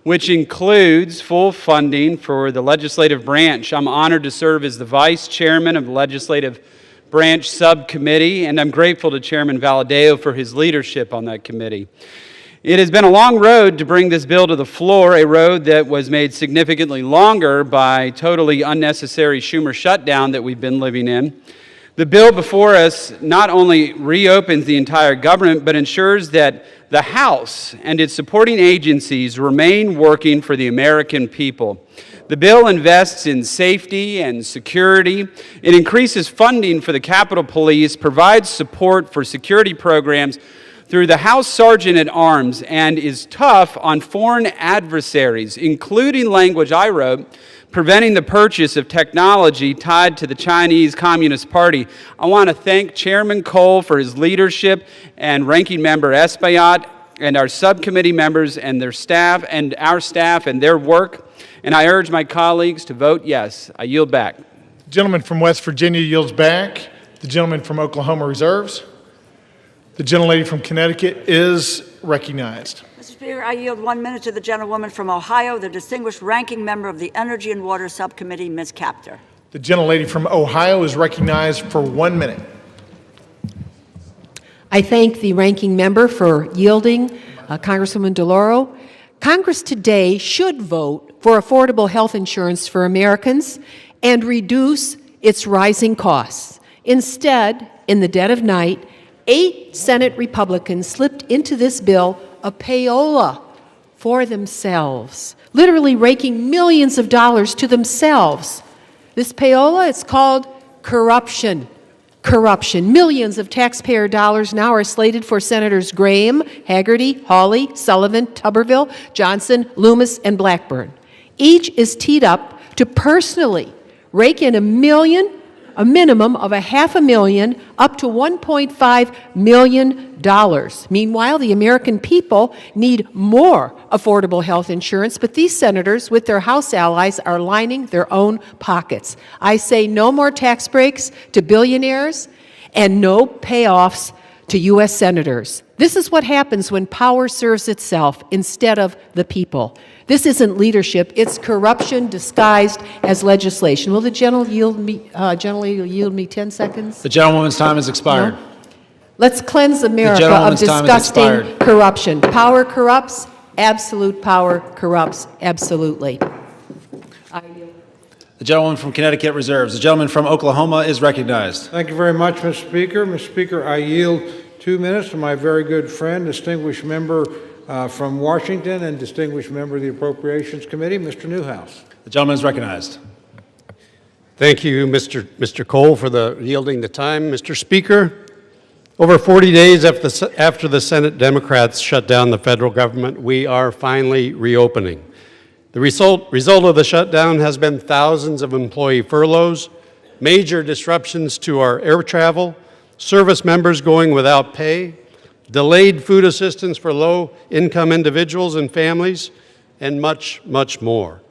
which includes full funding for the legislative branch. I'm honored to serve as the vice chairman of the Legislative Branch Subcommittee, and I'm grateful to Chairman Valadao for his leadership on that committee. It has been a long road to bring this bill to the floor, a road that was made significantly longer by totally unnecessary Schumer shutdown that we've been living in. The bill before us not only reopens the entire government, but ensures that the House and its supporting agencies remain working for the American people. The bill invests in safety and security. It increases funding for the Capitol Police, provides support for security programs through the House Sergeant at Arms, and is tough on foreign adversaries, including language I wrote, preventing the purchase of technology tied to the Chinese Communist Party. I want to thank Chairman Cole for his leadership and Ranking Member Espaillat and our subcommittee members and their staff and our staff and their work. And I urge my colleagues to vote yes. I yield back. The gentleman from West Virginia yields back. The gentleman from Oklahoma reserves. The gentlelady from Connecticut is recognized. Mr. Speaker, I yield 1 minute to the gentlewoman from Ohio, the distinguished ranking member of the Energy and Water Subcommittee, Ms. Capter. The gentlelady from Ohio is recognized for 1 minute. I thank the ranking member for yielding, Congresswoman DeLauro. Congress today should vote for affordable health insurance for Americans and reduce its rising costs. Instead, in the dead of night, 8 Senate Republicans slipped into this bill a payola for themselves, literally raking millions of dollars to themselves. This payola, it's called corruption. Corruption. Millions of taxpayer dollars now are slated for Senators Graham, Hagerty, Hawley, Sullivan, Tuberville, Johnson, Loomis, and Blackburn. Each is teed up to personally rake in a minimum of $500,000 up to $1.5 million. Meanwhile, the American people need more affordable health insurance, but these senators, with their House allies, are lining their own pockets. I say no more tax breaks to billionaires and no payoffs to U.S. senators. This is what happens when power serves itself instead of the people. This isn't leadership, it's corruption disguised as legislation. Will the gentleman yield me 10 seconds? The gentlewoman's time has expired. No? Let's cleanse America of disgusting corruption. Power corrupts, absolute power corrupts absolutely. The gentleman from Connecticut reserves. The gentleman from Oklahoma is recognized. Thank you very much, Mr. Speaker. Mr. Speaker, I yield 2 minutes to my very good friend, distinguished member from Washington and distinguished member of the Appropriations Committee, Mr. Newhouse. The gentleman is recognized. Thank you, Mr. Cole, for yielding the time. Mr. Speaker, over 40 days after the Senate Democrats shut down the federal government, we are finally reopening. The result of the shutdown has been thousands of employee furloughs, major disruptions to our air travel, service members going without pay, delayed food assistance for low-income individuals and families, and much, much more.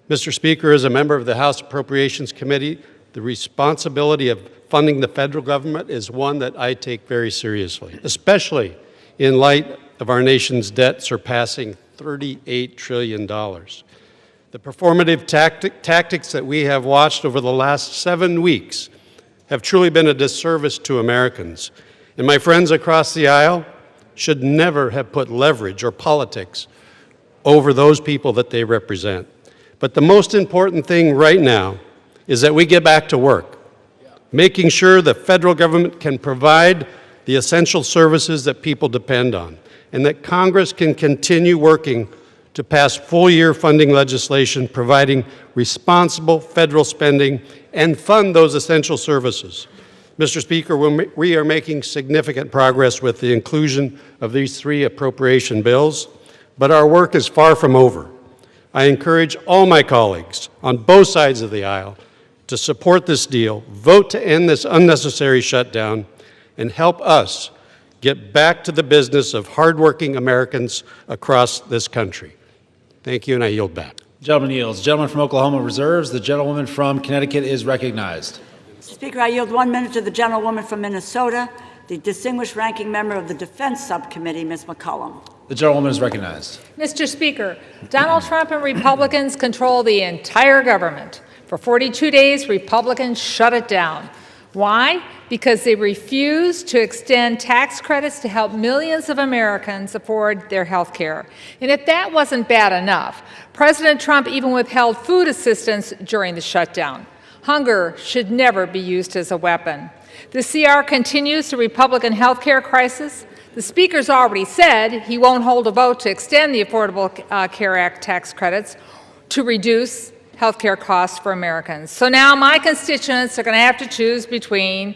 Mr. Speaker, as a member of the House Appropriations Committee, the responsibility of funding the federal government is one that I take very seriously, especially in light of our nation's debt surpassing $38 trillion. The performative tactics that we have watched over the last 7 weeks have truly been a disservice to Americans. And my friends across the aisle should never have put leverage or politics over those people that they represent. But the most important thing right now is that we get back to work, making sure the federal government can provide the essential services that people depend on, and that Congress can continue working to pass full-year funding legislation providing responsible federal spending and fund those essential services. Mr. Speaker, we are making significant progress with the inclusion of these 3 appropriation bills, but our work is far from over. I encourage all my colleagues on both sides of the aisle to support this deal, vote to end this unnecessary shutdown, and help us get back to the business of hardworking Americans across this country. Thank you, and I yield back. Gentleman yields. The gentleman from Oklahoma reserves. The gentlewoman from Connecticut is recognized. Speaker, I yield 1 minute to the gentlewoman from Minnesota, the distinguished ranking member of the Defense Subcommittee, Ms. McCollum. The gentlewoman is recognized. Mr. Speaker, Donald Trump and Republicans control the entire government. For 42 days, Republicans shut it down. Why? Because they refuse to extend tax credits to help millions of Americans afford their health care. And if that wasn't bad enough, President Trump even withheld food assistance during the shutdown. Hunger should never be used as a weapon. The CR continues the Republican health care crisis. The Speaker's already said he won't hold a vote to extend the Affordable Care Act tax credits to reduce health care costs for Americans. So now my constituents are going to have to choose between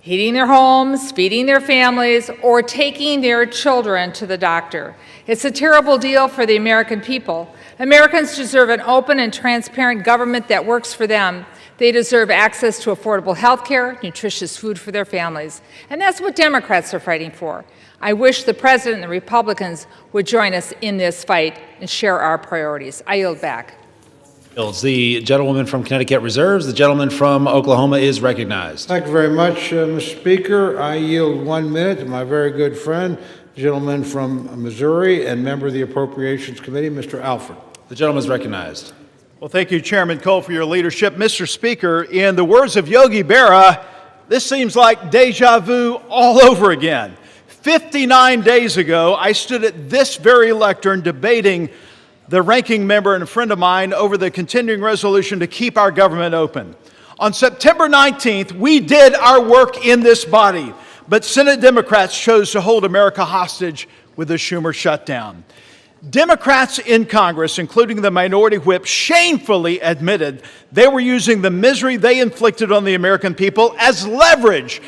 heating their homes, feeding their families, or taking their children to the doctor. It's a terrible deal for the American people. Americans deserve an open and transparent government that works for them. They deserve access to affordable health care, nutritious food for their families. And that's what Democrats are fighting for. I wish the President and the Republicans would join us in this fight and share our priorities. I yield back. The gentlewoman from Connecticut reserves. The gentleman from Oklahoma is recognized. Thank you very much, Mr. Speaker. I yield 1 minute to my very good friend, gentleman from Missouri and member of the Appropriations Committee, Mr. Alford. The gentleman is recognized. Well, thank you, Chairman Cole, for your leadership. Mr. Speaker, in the words of Yogi Berra, this seems like deja vu all over again. 59 days ago, I stood at this very lectern debating the ranking member and a friend of mine over the continuing resolution to keep our government open. On September 19th, we did our work in this body, but Senate Democrats chose to hold America hostage with the Schumer shutdown. Democrats in Congress, including the minority whip, shamefully admitted they were using the misery they inflicted on the American people as leverage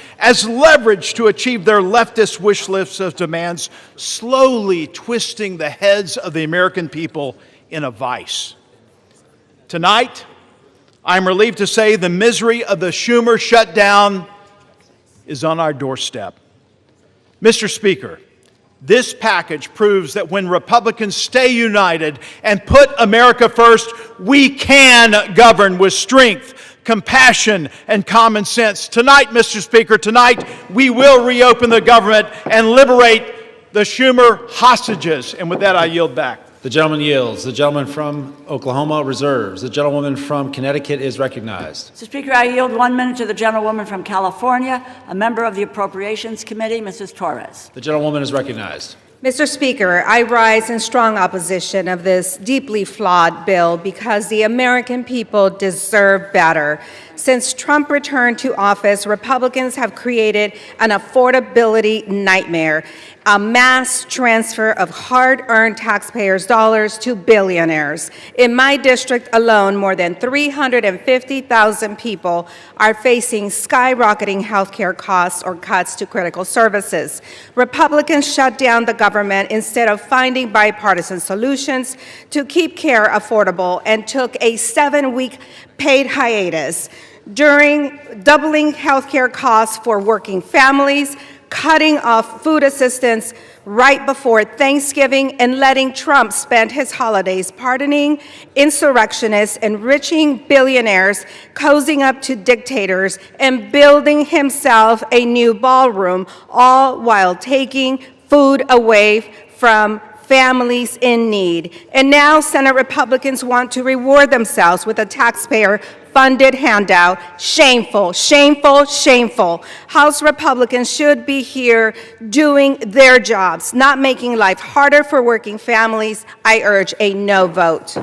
to achieve their leftist wish list of demands, slowly twisting the heads of the American people in a vice. Tonight, I'm relieved to say the misery of the Schumer shutdown is on our doorstep. Mr. Speaker, this package proves that when Republicans stay united and put America first, we can govern with strength, compassion, and common sense. Tonight, Mr. Speaker, tonight we will reopen the government and liberate the Schumer hostages. And with that, I yield back. The gentleman yields. The gentleman from Oklahoma reserves. The gentlewoman from Connecticut is recognized. Mr. Speaker, I yield 1 minute to the gentlewoman from California, a member of the Appropriations Committee, Mrs. Torres. The gentlewoman is recognized. Mr. Speaker, I rise in strong opposition of this deeply flawed bill because the American people deserve better. Since Trump returned to office, Republicans have created an affordability nightmare, a mass transfer of hard-earned taxpayers' dollars to billionaires. In my district alone, more than 350,000 people are facing skyrocketing health care costs or cuts to critical services. Republicans shut down the government instead of finding bipartisan solutions to keep care affordable and took a 7-week paid hiatus, during doubling health care costs for working families, cutting off food assistance right before Thanksgiving, and letting Trump spend his holidays pardoning insurrectionists, enriching billionaires, cozying up to dictators, and building himself a new ballroom, all while taking food away from families in need. And now Senate Republicans want to reward themselves with a taxpayer-funded handout. Shameful, shameful, shameful. House Republicans should be here doing their jobs, not making life harder for working families. I urge a no vote.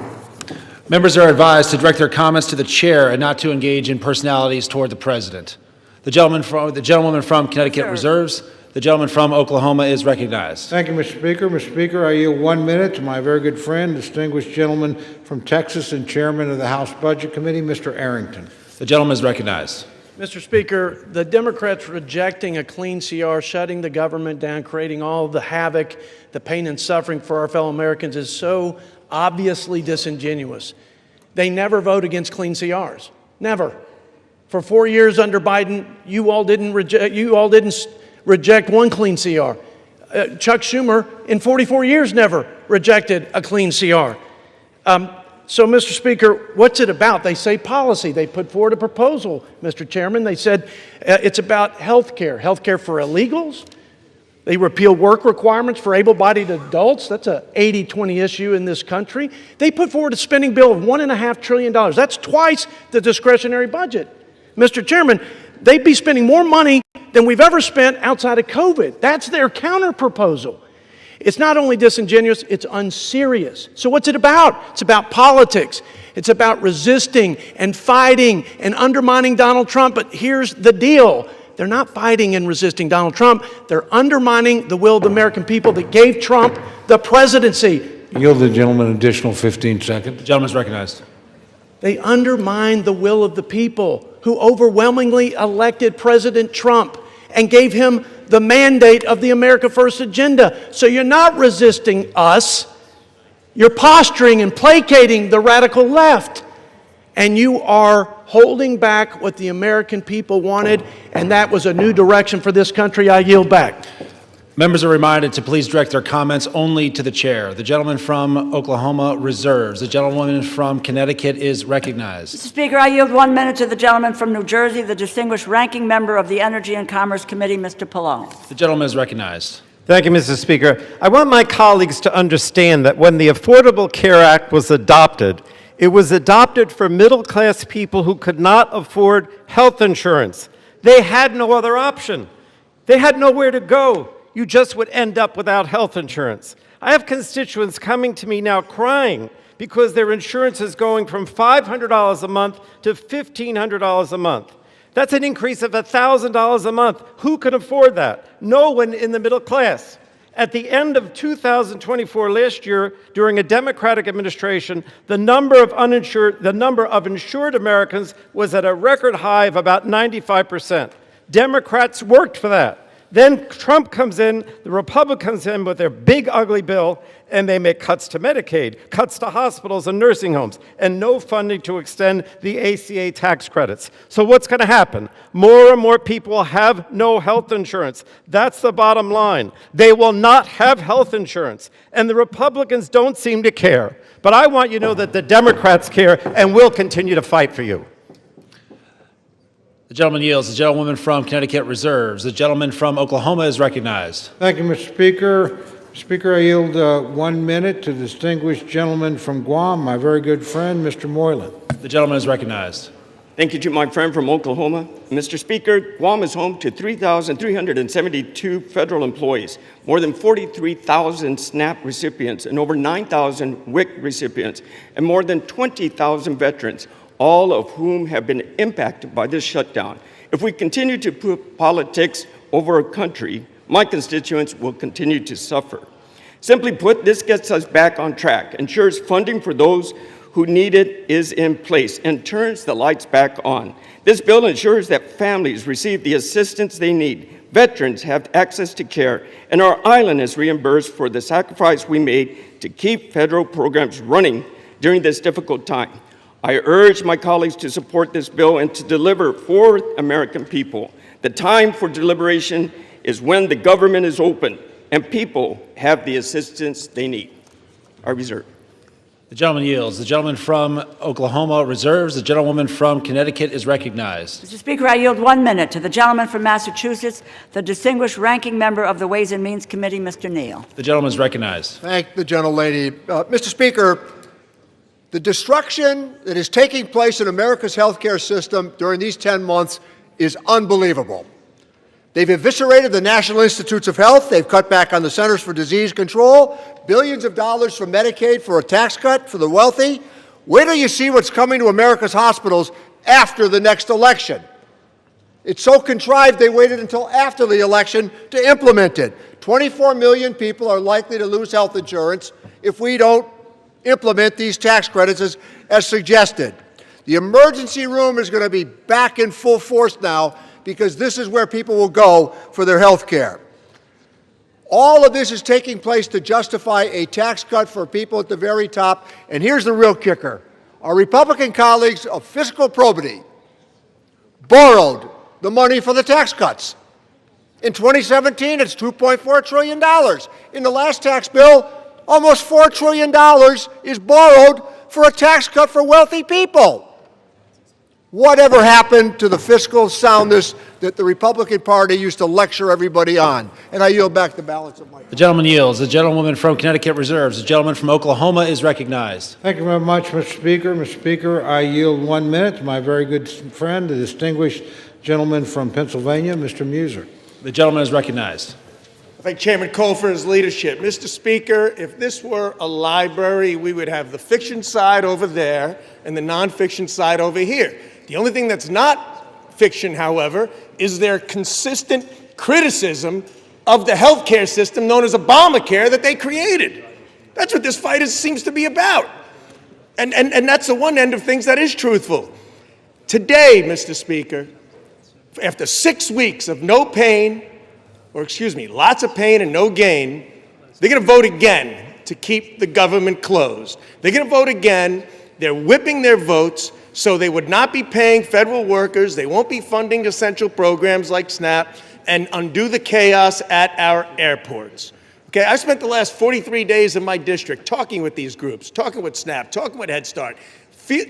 Members are advised to direct their comments to the chair and not to engage in personalities toward the president. The gentlewoman from Connecticut reserves. The gentleman from Oklahoma is recognized. Thank you, Mr. Speaker. Mr. Speaker, I yield 1 minute to my very good friend, distinguished gentleman from Texas and chairman of the House Budget Committee, Mr. Arrington. The gentleman is recognized. Mr. Speaker, the Democrats rejecting a clean CR, shutting the government down, creating all the havoc, the pain and suffering for our fellow Americans is so obviously disingenuous. They never vote against clean CRs. Never. For 4 years under Biden, you all didn't reject one clean CR. Chuck Schumer, in 44 years, never rejected a clean CR. So, Mr. Speaker, what's it about? They say policy. They put forward a proposal, Mr. Chairman. They said it's about health care for illegals. They repeal work requirements for able-bodied adults. That's an 80-20 issue in this country. They put forward a spending bill of $1.5 trillion. That's twice the discretionary budget. Mr. Chairman, they'd be spending more money than we've ever spent outside of COVID. That's their counter-proposal. It's not only disingenuous, it's unserious. So what's it about? It's about politics. It's about resisting and fighting and undermining Donald Trump. But here's the deal. They're not fighting and resisting Donald Trump. They're undermining the will of the American people that gave Trump the presidency. Yield the gentleman an additional 15 seconds. The gentleman is recognized. They undermined the will of the people who overwhelmingly elected President Trump and gave him the mandate of the America First agenda. So you're not resisting us. You're posturing and placating the radical left. And you are holding back what the American people wanted, and that was a new direction for this country. I yield back. Members are reminded to please direct their comments only to the chair. The gentleman from Oklahoma reserves. The gentlewoman from Connecticut is recognized. Mr. Speaker, I yield 1 minute to the gentleman from New Jersey, the distinguished ranking member of the Energy and Commerce Committee, Mr. Pallone. The gentleman is recognized. Thank you, Mr. Speaker. I want my colleagues to understand that when the Affordable Care Act was adopted for middle-class people who could not afford health insurance. They had no other option. They had nowhere to go. You just would end up without health insurance. I have constituents coming to me now crying because their insurance is going from $500 a month to $1,500 a month. That's an increase of $1,000 a month. Who can afford that? No one in the middle class. At the end of 2024 last year, during a Democratic administration, the number of insured Americans was at a record high of about 95%. Democrats worked for that. Then Trump comes in, the Republicans come in with their big ugly bill, and they make cuts to Medicaid, cuts to hospitals and nursing homes, and no funding to extend the ACA tax credits. So what's going to happen? More and more people will have no health insurance. That's the bottom line. They will not have health insurance, and the Republicans don't seem to care. But I want you to know that the Democrats care and will continue to fight for you. The gentleman yields. The gentlewoman from Connecticut reserves. The gentleman from Oklahoma is recognized. Thank you, Mr. Speaker. Speaker, I yield 1 minute to the distinguished gentleman from Guam, my very good friend, Mr. Moylan. The gentleman is recognized. Thank you to my friend from Oklahoma. Mr. Speaker, Guam is home to 3,372 federal employees, more than 43,000 SNAP recipients, and over 9,000 WIC recipients, and more than 20,000 veterans, all of whom have been impacted by this shutdown. If we continue to put politics over our country, my constituents will continue to suffer. Simply put, this gets us back on track, ensures funding for those who need it is in place, and turns the lights back on. This bill ensures that families receive the assistance they need, veterans have access to care, and our island is reimbursed for the sacrifice we made to keep federal programs running during this difficult time. I urge my colleagues to support this bill and to deliver for American people. The time for deliberation is when the government is open and people have the assistance they need. I reserve. The gentleman yields. The gentleman from Oklahoma reserves. The gentlewoman from Connecticut is recognized. Mr. Speaker, I yield 1 minute to the gentleman from Massachusetts, the distinguished ranking member of the Ways and Means Committee, Mr. Neal. The gentleman is recognized. Thank the gentlelady. Mr. Speaker, the destruction that is taking place in America's healthcare system during these 10 months is unbelievable. They've eviscerated the National Institutes of Health. They've cut back on the Centers for Disease Control, billions of dollars from Medicaid for a tax cut for the wealthy. Wait till you see what's coming to America's hospitals after the next election. It's so contrived they waited until after the election to implement it. 24 million people are likely to lose health insurance if we don't implement these tax credits as suggested. The emergency room is going to be back in full force now because this is where people will go for their health care. All of this is taking place to justify a tax cut for people at the very top. And here's the real kicker. Our Republican colleagues of fiscal probity borrowed the money for the tax cuts. In 2017, it's $2.4 trillion. In the last tax bill, almost $4 trillion is borrowed for a tax cut for wealthy people. Whatever happened to the fiscal soundness that the Republican Party used to lecture everybody on? And I yield back the balance of my time. The gentleman yields. The gentlewoman from Connecticut reserves. The gentleman from Oklahoma is recognized. Thank you very much, Mr. Speaker. Mr. Speaker, I yield 1 minute to my very good friend, the distinguished gentleman from Pennsylvania, Mr. Muser. The gentleman is recognized. I thank Chairman Cole for his leadership. Mr. Speaker, if this were a library, we would have the fiction side over there and the nonfiction side over here. The only thing that's not fiction, however, is their consistent criticism of the healthcare system known as Obamacare that they created. That's what this fight seems to be about. And that's the one end of things that is truthful. Today, Mr. Speaker, after 6 weeks of no pain, or excuse me, lots of pain and no gain, they're going to vote again to keep the government closed. They're going to vote again. They're whipping their votes so they would not be paying federal workers. They won't be funding essential programs like SNAP and undo the chaos at our airports. Okay, I spent the last 43 days in my district talking with these groups, talking with SNAP, talking with Head Start,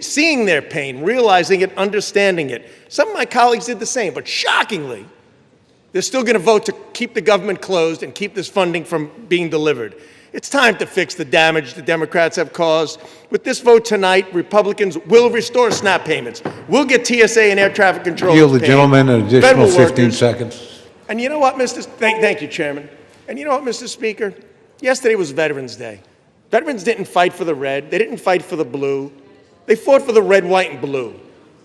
seeing their pain, realizing it, understanding it. Some of my colleagues did the same, but shockingly, They're still going to vote to keep the government closed and keep this funding from being delivered. It's time to fix the damage the Democrats have caused. With this vote tonight, Republicans will restore SNAP payments. We'll get TSA and air traffic control. Yield the gentleman an additional 15 seconds. And you know what, thank you, Chairman. And you know what, Mr. Speaker? Yesterday was Veterans Day. Veterans didn't fight for the red. They didn't fight for the blue. They fought for the red, white, and blue.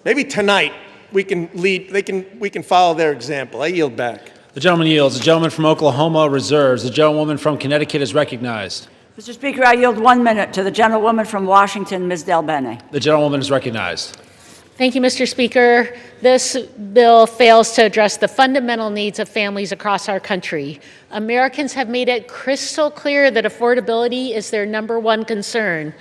Maybe tonight we can follow their example. I yield back. The gentleman yields. The gentleman from Oklahoma reserves. The gentlewoman from Connecticut is recognized. Mr. Speaker, I yield 1 minute to the gentlewoman from Washington, Ms. Del Bene. The gentlewoman is recognized. Thank you, Mr. Speaker. This bill fails to address the fundamental needs of families across our country. Americans have made it crystal clear that affordability is their #1 concern.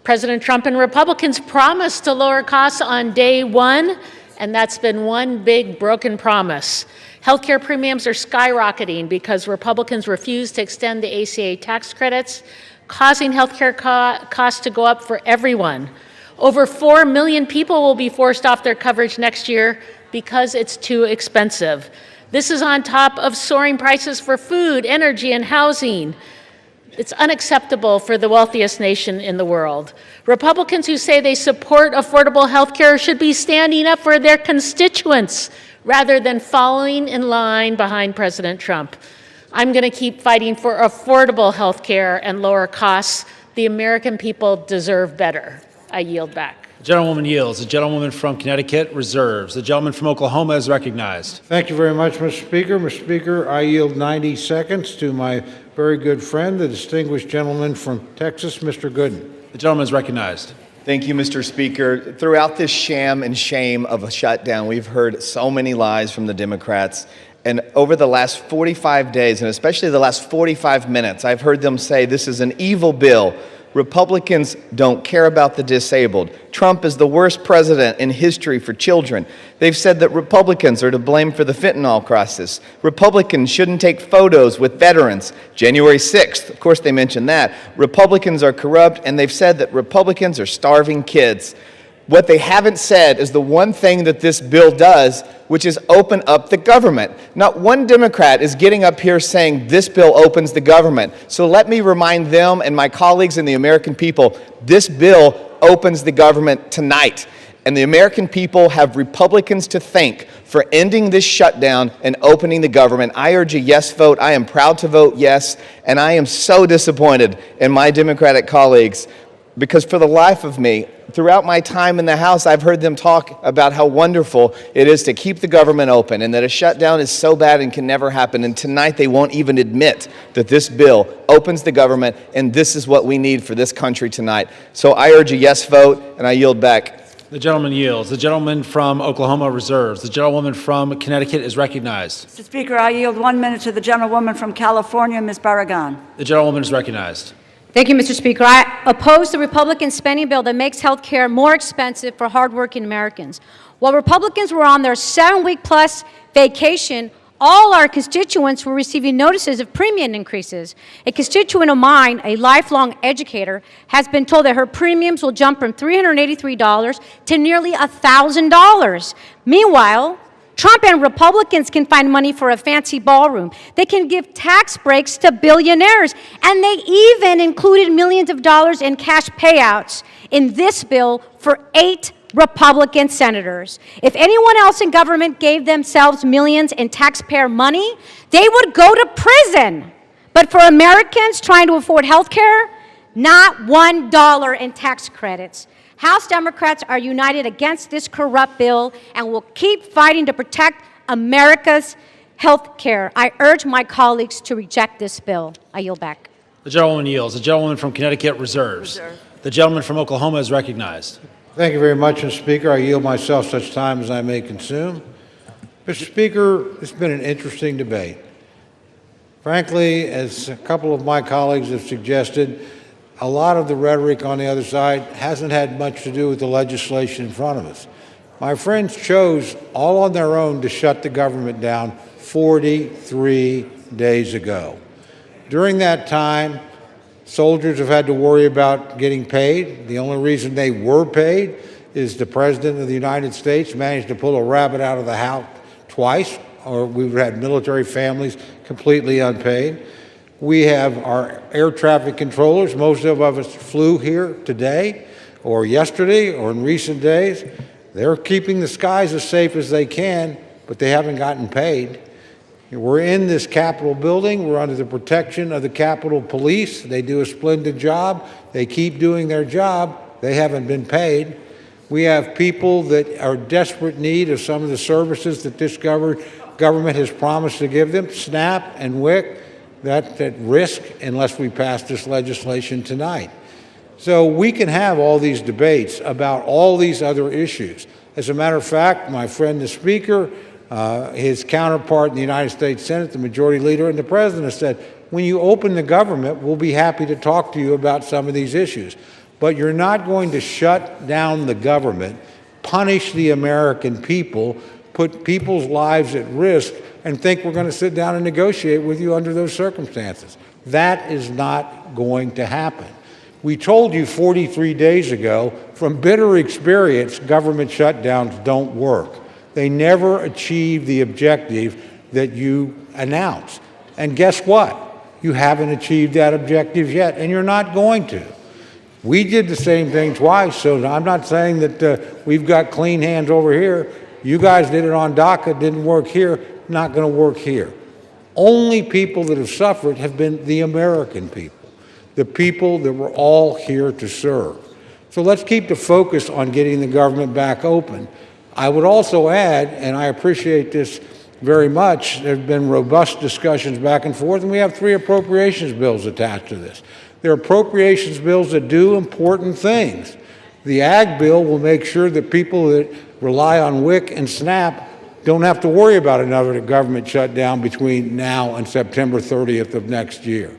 President Trump and Republicans promised to lower costs on day one, and that's been one big broken promise. Healthcare premiums are skyrocketing because Republicans refuse to extend the ACA tax credits, causing healthcare costs to go up for everyone. Over 4 million people will be forced off their coverage next year because it's too expensive. This is on top of soaring prices for food, energy, and housing. It's unacceptable for the wealthiest nation in the world. Republicans who say they support affordable health care should be standing up for their constituents rather than following in line behind President Trump. I'm going to keep fighting for affordable health care and lower costs. The American people deserve better. I yield back. The gentlewoman yields. The gentlewoman from Connecticut reserves. The gentleman from Oklahoma is recognized. Thank you very much, Mr. Speaker. Mr. Speaker, I yield 90 seconds to my very good friend, the distinguished gentleman from Texas, Mr. Gooden. The gentleman is recognized. Thank you, Mr. Speaker. Throughout this sham and shame of a shutdown, we've heard so many lies from the Democrats. And over the last 45 days, and especially the last 45 minutes, I've heard them say this is an evil bill. Republicans don't care about the disabled. Trump is the worst president in history for children. They've said that Republicans are to blame for the fentanyl crisis. Republicans shouldn't take photos with veterans. January 6th, of course they mentioned that. Republicans are corrupt, and they've said that Republicans are starving kids. What they haven't said is the one thing that this bill does, which is open up the government. Not one Democrat is getting up here saying this bill opens the government. So let me remind them and my colleagues and the American people, this bill opens the government tonight. And the American people have Republicans to thank for ending this shutdown and opening the government. I urge a yes vote. I am proud to vote yes, and I am so disappointed in my Democratic colleagues because for the life of me, throughout my time in the House, I've heard them talk about how wonderful it is to keep the government open and that a shutdown is so bad and can never happen. And tonight they won't even admit that this bill opens the government and this is what we need for this country tonight. So I urge a yes vote and I yield back. The gentleman yields. The gentleman from Oklahoma reserves. The gentlewoman from Connecticut is recognized. Mr. Speaker, I yield 1 minute to the gentlewoman from California, Ms. Barragan. The gentlewoman is recognized. Thank you, Mr. Speaker. I oppose the Republican spending bill that makes health care more expensive for hardworking Americans. While Republicans were on their 7-week-plus vacation, all our constituents were receiving notices of premium increases. A constituent of mine, a lifelong educator, has been told that her premiums will jump from $383 to nearly $1,000. Meanwhile, Trump and Republicans can find money for a fancy ballroom. They can give tax breaks to billionaires, and they even included millions of dollars in cash payouts in this bill for 8 Republican senators. If anyone else in government gave themselves millions in taxpayer money, they would go to prison. But for Americans trying to afford health care, not $1 in tax credits. House Democrats are united against this corrupt bill and will keep fighting to protect America's health care. I urge my colleagues to reject this bill. I yield back. The gentlewoman yields. The gentlewoman from Connecticut reserves. The gentleman from Oklahoma is recognized. Thank you very much, Mr. Speaker. I yield myself such time as I may consume. Mr. Speaker, it's been an interesting debate. Frankly, as a couple of my colleagues have suggested, a lot of the rhetoric on the other side hasn't had much to do with the legislation in front of us. My friends chose all on their own to shut the government down 43 days ago. During that time, soldiers have had to worry about getting paid. The only reason they were paid is the President of the United States managed to pull a rabbit out of the hat twice or we've had military families completely unpaid. We have our air traffic controllers. Most of us flew here today or yesterday or in recent days. They're keeping the skies as safe as they can, but they haven't gotten paid. We're in this Capitol building. We're under the protection of the Capitol Police. They do a splendid job. They keep doing their job. They haven't been paid. We have people that are in desperate need of some of the services that this government has promised to give them. SNAP and WIC, that's at risk unless we pass this legislation tonight. So we can have all these debates about all these other issues. As a matter of fact, my friend the Speaker, his counterpart in the United States Senate, the Majority Leader, and the President said, when you open the government, we'll be happy to talk to you about some of these issues. But you're not going to shut down the government, punish the American people, put people's lives at risk, and think we're going to sit down and negotiate with you under those circumstances. That is not going to happen. We told you 43 days ago, from bitter experience, government shutdowns don't work. They never achieve the objective that you announced. And guess what? You haven't achieved that objective yet, and you're not going to. We did the same thing twice, so I'm not saying that we've got clean hands over here. You guys did it on DACA, didn't work here, not going to work here. Only people that have suffered have been the American people, the people that we're all here to serve. So let's keep the focus on getting the government back open. I would also add, and I appreciate this very much, there have been robust discussions back and forth, and we have 3 appropriations bills attached to this. They're appropriations bills that do important things. The Ag bill will make sure that people that rely on WIC and SNAP don't have to worry about another government shutdown between now and September 30th of next year.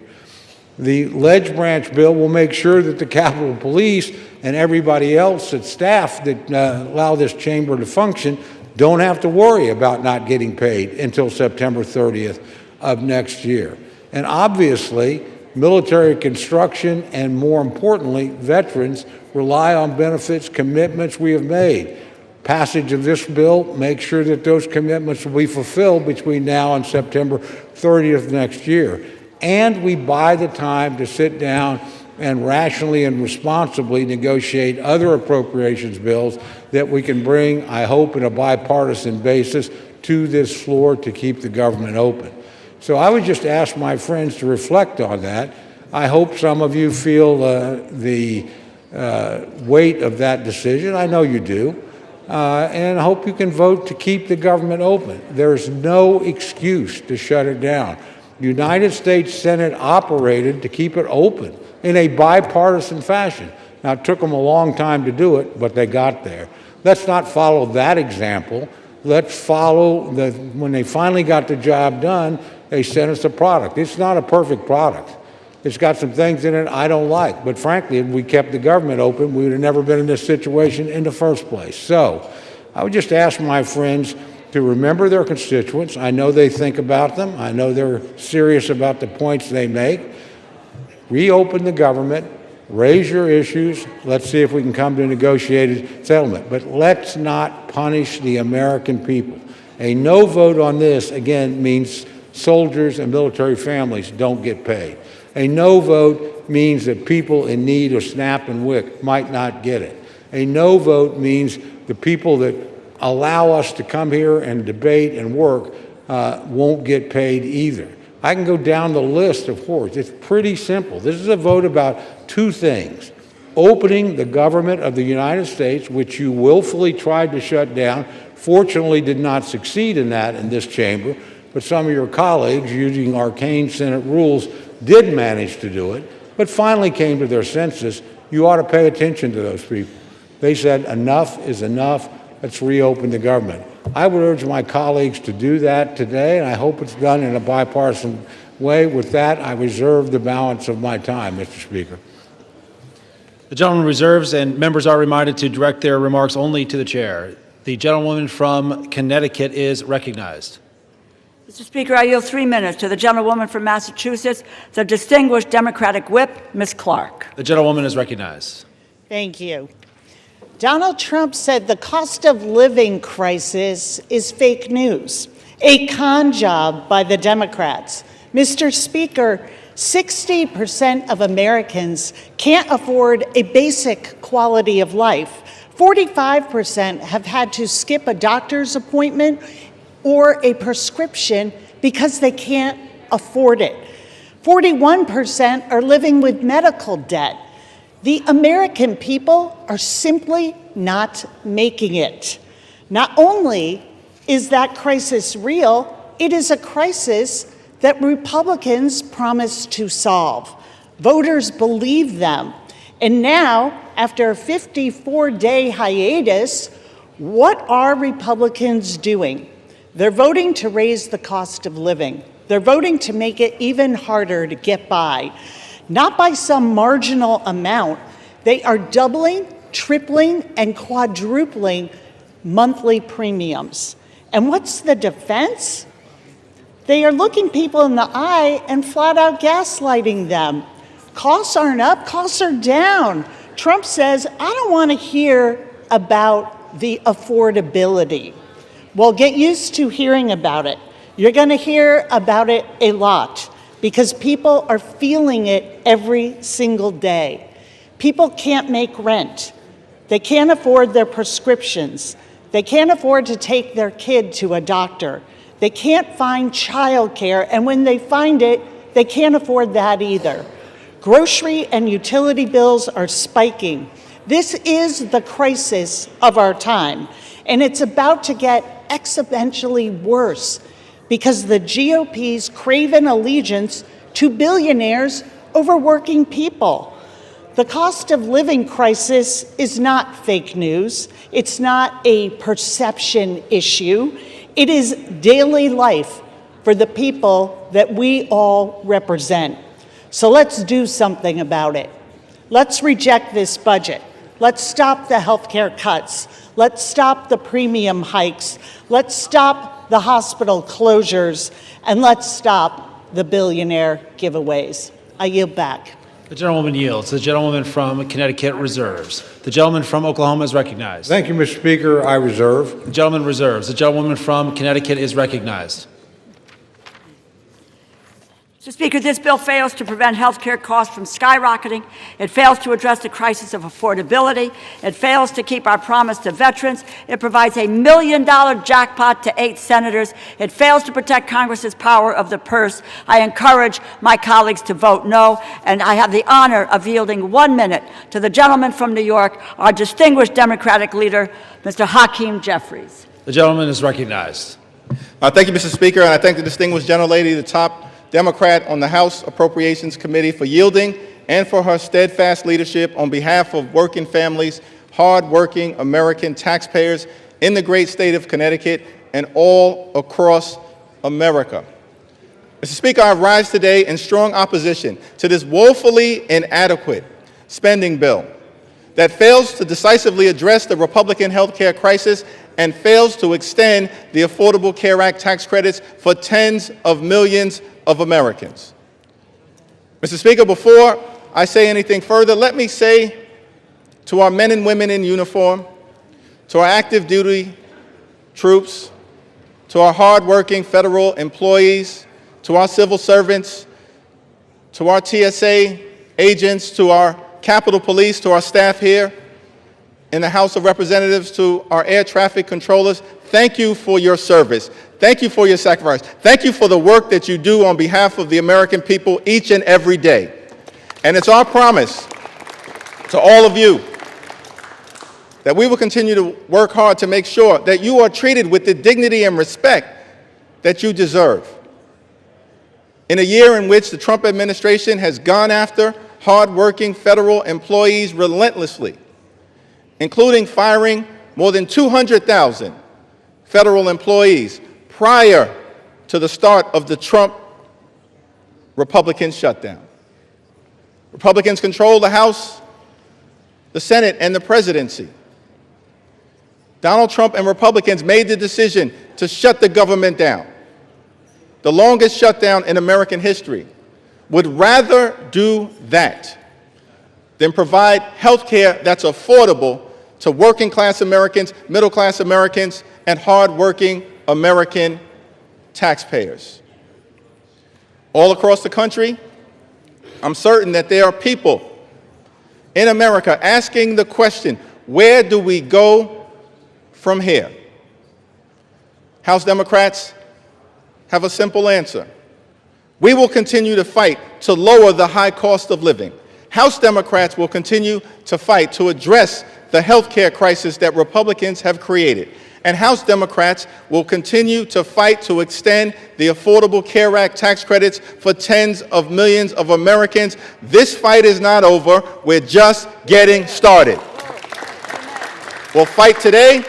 The Ledge Branch bill will make sure that the Capitol Police and everybody else at staff that allow this chamber to function don't have to worry about not getting paid until September 30th of next year. And obviously, military construction and, more importantly, veterans rely on benefits commitments we have made. Passage of this bill makes sure that those commitments will be fulfilled between now and September 30th next year. And we buy the time to sit down and rationally and responsibly negotiate other appropriations bills that we can bring, I hope, in a bipartisan basis to this floor to keep the government open. So I would just ask my friends to reflect on that. I hope some of you feel the weight of that decision. I know you do. And I hope you can vote to keep the government open. There's no excuse to shut it down. The United States Senate operated to keep it open in a bipartisan fashion. Now, it took them a long time to do it, but they got there. Let's not follow that example. Let's follow when they finally got the job done, they sent us a product. It's not a perfect product. It's got some things in it I don't like. But frankly, if we kept the government open, we would have never been in this situation in the first place. So I would just ask my friends to remember their constituents. I know they think about them. I know they're serious about the points they make. Reopen the government. Raise your issues. Let's see if we can come to a negotiated settlement. But let's not punish the American people. A no vote on this, again, means soldiers and military families don't get paid. A no vote means that people in need of SNAP and WIC might not get it. A no vote means the people that allow us to come here and debate and work won't get paid either. I can go down the list of horrors. It's pretty simple. This is a vote about 2 things. Opening the government of the United States, which you willfully tried to shut down, fortunately did not succeed in that in this chamber, but some of your colleagues, using arcane Senate rules, did manage to do it, but finally came to their senses. You ought to pay attention to those people. They said, enough is enough. Let's reopen the government. I would urge my colleagues to do that today, and I hope it's done in a bipartisan way. With that, I reserve the balance of my time, Mr. Speaker. The gentleman reserves, and members are reminded to direct their remarks only to the chair. The gentlewoman from Connecticut is recognized. Mr. Speaker, I yield 3 minutes to the gentlewoman from Massachusetts, the distinguished Democratic whip, Ms. Clark. The gentlewoman is recognized. Thank you. Donald Trump said the cost of living crisis is fake news, A con job by the Democrats. Mr. Speaker, 60% of Americans can't afford a basic quality of life. 45% have had to skip a doctor's appointment or a prescription because they can't afford it. 41% are living with medical debt. The American people are simply not making it. Not only is that crisis real, it is a crisis that Republicans promised to solve. Voters believe them. And now, after a 54-day hiatus, what are Republicans doing? They're voting to raise the cost of living. They're voting to make it even harder to get by. Not by some marginal amount. They are doubling, tripling, and quadrupling monthly premiums. And what's the defense? They are looking people in the eye and flat out gaslighting them. Costs aren't up, costs are down. Trump says, I don't want to hear about the affordability. Well, get used to hearing about it. You're going to hear about it a lot because people are feeling it every single day. People can't make rent. They can't afford their prescriptions. They can't afford to take their kid to a doctor. They can't find childcare, and when they find it, they can't afford that either. Grocery and utility bills are spiking. This is the crisis of our time, and it's about to get exponentially worse because the GOP's craven allegiance to billionaires over working people. The cost of living crisis is not fake news. It's not a perception issue. It is daily life for the people that we all represent. So let's do something about it. Let's reject this budget. Let's stop the health care cuts. Let's stop the premium hikes. Let's stop the hospital closures. And let's stop the billionaire giveaways. I yield back. The gentlewoman yields. The gentlewoman from Connecticut reserves. The gentleman from Oklahoma is recognized. Thank you, Mr. Speaker. I reserve. The gentleman reserves. The gentlewoman from Connecticut is recognized. Mr. Speaker, this bill fails to prevent health care costs from skyrocketing. It fails to address the crisis of affordability. It fails to keep our promise to veterans. It provides a $1 million jackpot to 8 senators. It fails to protect Congress's power of the purse. I encourage my colleagues to vote no, and I have the honor of yielding 1 minute to the gentleman from New York, our distinguished Democratic leader, Mr. Hakeem Jeffries. The gentleman is recognized. Thank you, Mr. Speaker, and I thank the distinguished gentlelady, the top Democrat on the House Appropriations Committee, for yielding and for her steadfast leadership on behalf of working families, hard-working American taxpayers in the great state of Connecticut and all across America. Mr. Speaker, I rise today in strong opposition to this woefully inadequate spending bill that fails to decisively address the Republican health care crisis and fails to extend the Affordable Care Act tax credits for tens of millions of Americans. Mr. Speaker, before I say anything further, let me say to our men and women in uniform, to our active duty troops, to our hardworking federal employees, to our civil servants, to our TSA agents, to our Capitol Police, to our staff here in the House of Representatives, to our air traffic controllers, thank you for your service. Thank you for your sacrifice. Thank you for the work that you do on behalf of the American people each and every day. And it's our promise to all of you that we will continue to work hard to make sure that you are treated with the dignity and respect that you deserve. In a year in which the Trump administration has gone after hardworking federal employees relentlessly, including firing more than 200,000 federal employees prior to the start of the Trump Republican shutdown. Republicans control the House, the Senate, and the presidency. Donald Trump and Republicans made the decision to shut the government down, the longest shutdown in American history. Would rather do that than provide health care that's affordable to working class Americans, middle class Americans, and hardworking American taxpayers. All across the country, I'm certain that there are people in America asking the question, where do we go from here? House Democrats have a simple answer. We will continue to fight to lower the high cost of living. House Democrats will continue to fight to address the health care crisis that Republicans have created. And House Democrats will continue to fight to extend the Affordable Care Act tax credits for tens of millions of Americans. This fight is not over. We're just getting started. We'll fight today.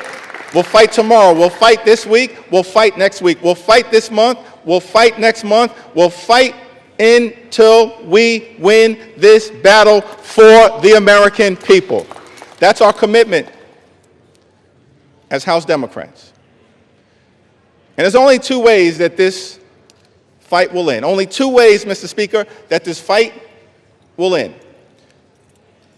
We'll fight tomorrow. We'll fight this week. We'll fight next week. We'll fight this month. We'll fight next month. We'll fight until we win this battle for the American people. That's our commitment as House Democrats. And there's only two ways that this fight will end. Only two ways, Mr. Speaker, that this fight will end.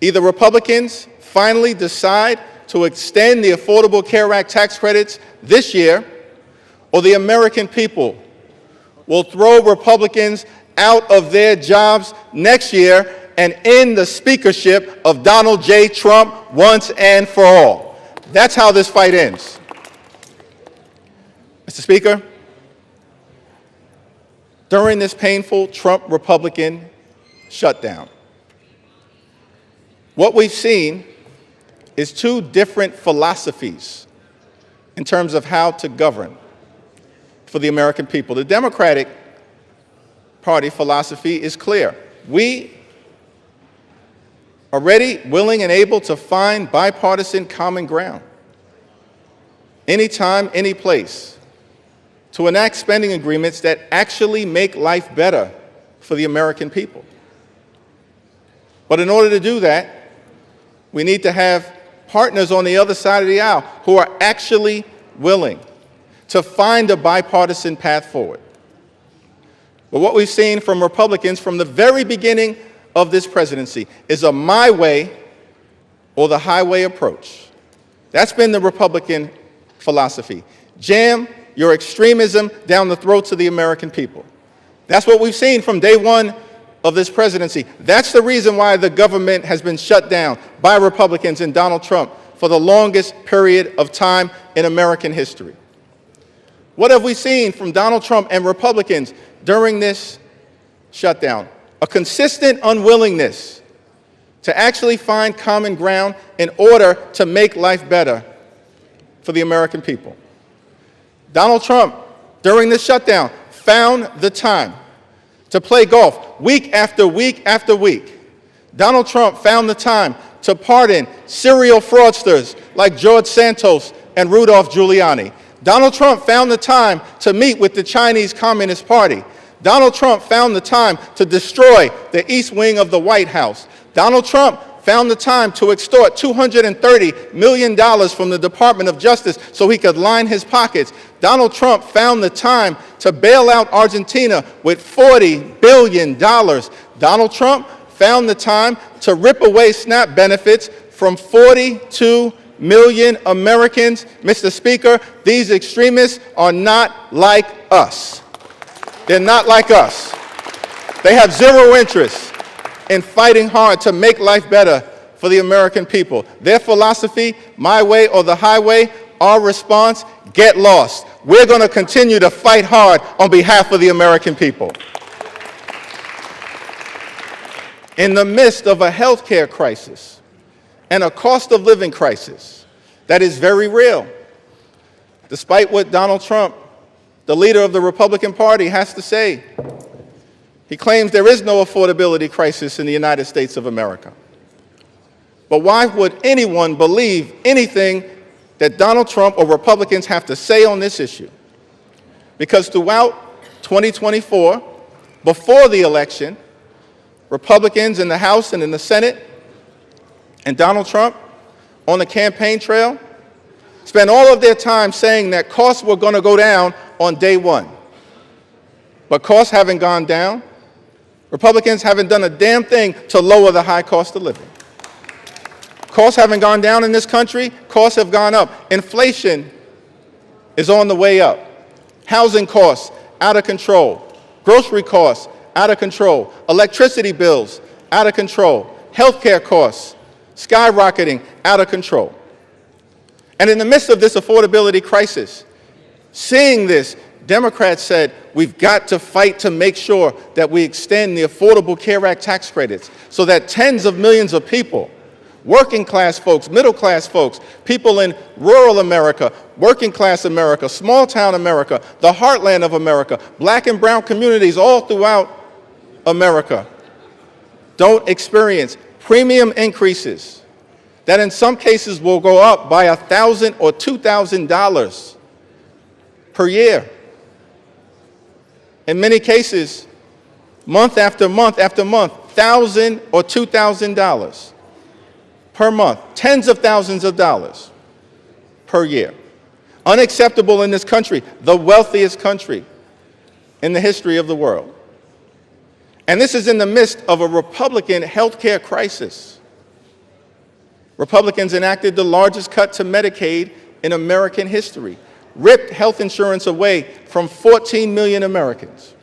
Either Republicans finally decide to extend the Affordable Care Act tax credits this year, or the American people will throw Republicans out of their jobs next year and end the speakership of Donald J. Trump once and for all. That's how this fight ends. Mr. Speaker, during this painful Trump-Republican shutdown, what we've seen is two different philosophies in terms of how to govern for the American people. The Democratic Party philosophy is clear. We are ready, willing, and able to find bipartisan common ground anytime, any place, to enact spending agreements that actually make life better for the American people. But in order to do that, we need to have partners on the other side of the aisle who are actually willing to find a bipartisan path forward. But what we've seen from Republicans from the very beginning of this presidency is a my way or the highway approach. That's been the Republican philosophy. Jam your extremism down the throats of the American people. That's what we've seen from day one of this presidency. That's the reason why the government has been shut down by Republicans and Donald Trump for the longest period of time in American history. What have we seen from Donald Trump and Republicans during this shutdown? A consistent unwillingness to actually find common ground in order to make life better for the American people. Donald Trump, during this shutdown, found the time to play golf week after week after week. Donald Trump found the time to pardon serial fraudsters like George Santos and Rudolph Giuliani. Donald Trump found the time to meet with the Chinese Communist Party. Donald Trump found the time to destroy the East Wing of the White House. Donald Trump found the time to extort $230 million from the Department of Justice so he could line his pockets. Donald Trump found the time to bail out Argentina with $40 billion. Donald Trump found the time to rip away SNAP benefits from 42 million Americans. Mr. Speaker, these extremists are not like us. They're not like us. They have zero interest in fighting hard to make life better for the American people. Their philosophy, my way or the highway, our response, get lost. We're going to continue to fight hard on behalf of the American people. In the midst of a health care crisis and a cost of living crisis that is very real, despite what Donald Trump, the leader of the Republican Party, has to say. He claims there is no affordability crisis in the United States of America. But why would anyone believe anything that Donald Trump or Republicans have to say on this issue? Because throughout 2024, before the election, Republicans in the House and in the Senate and Donald Trump on the campaign trail spent all of their time saying that costs were going to go down on day one. But costs haven't gone down. Republicans haven't done a damn thing to lower the high cost of living. Costs haven't gone down in this country. Costs have gone up. Inflation is on the way up. Housing costs out of control. Grocery costs, out of control. Electricity bills, out of control. Healthcare costs, skyrocketing, out of control. And in the midst of this affordability crisis, seeing this, Democrats said, we've got to fight to make sure that we extend the Affordable Care Act tax credits so that tens of millions of people, working class folks, middle class folks, people in rural America, working class America, small town America, the heartland of America, black and brown communities all throughout America, don't experience premium increases that in some cases will go up by $1,000 or $2,000 per year. In many cases, month after month after month, $1,000 or $2,000 per month, tens of thousands of dollars per year. Unacceptable in this country, the wealthiest country in the history of the world. And this is in the midst of a Republican health care crisis. Republicans enacted the largest cut to Medicaid in American history, ripped health insurance away from 14 million Americans.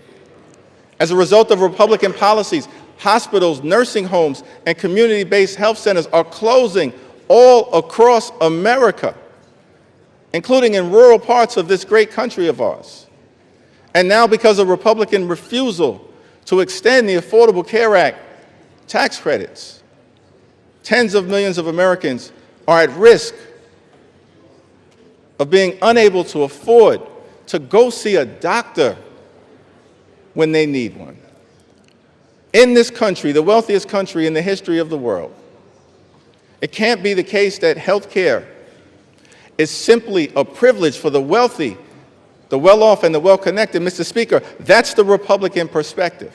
As a result of Republican policies, hospitals, nursing homes, and community-based health centers are closing all across America, including in rural parts of this great country of ours. And now, because of Republican refusal to extend the Affordable Care Act tax credits, tens of millions of Americans are at risk of being unable to afford to go see a doctor when they need one. In this country, the wealthiest country in the history of the world, it can't be the case that health care is simply a privilege for the wealthy, the well-off, and the well-connected. Mr. Speaker, that's the Republican perspective.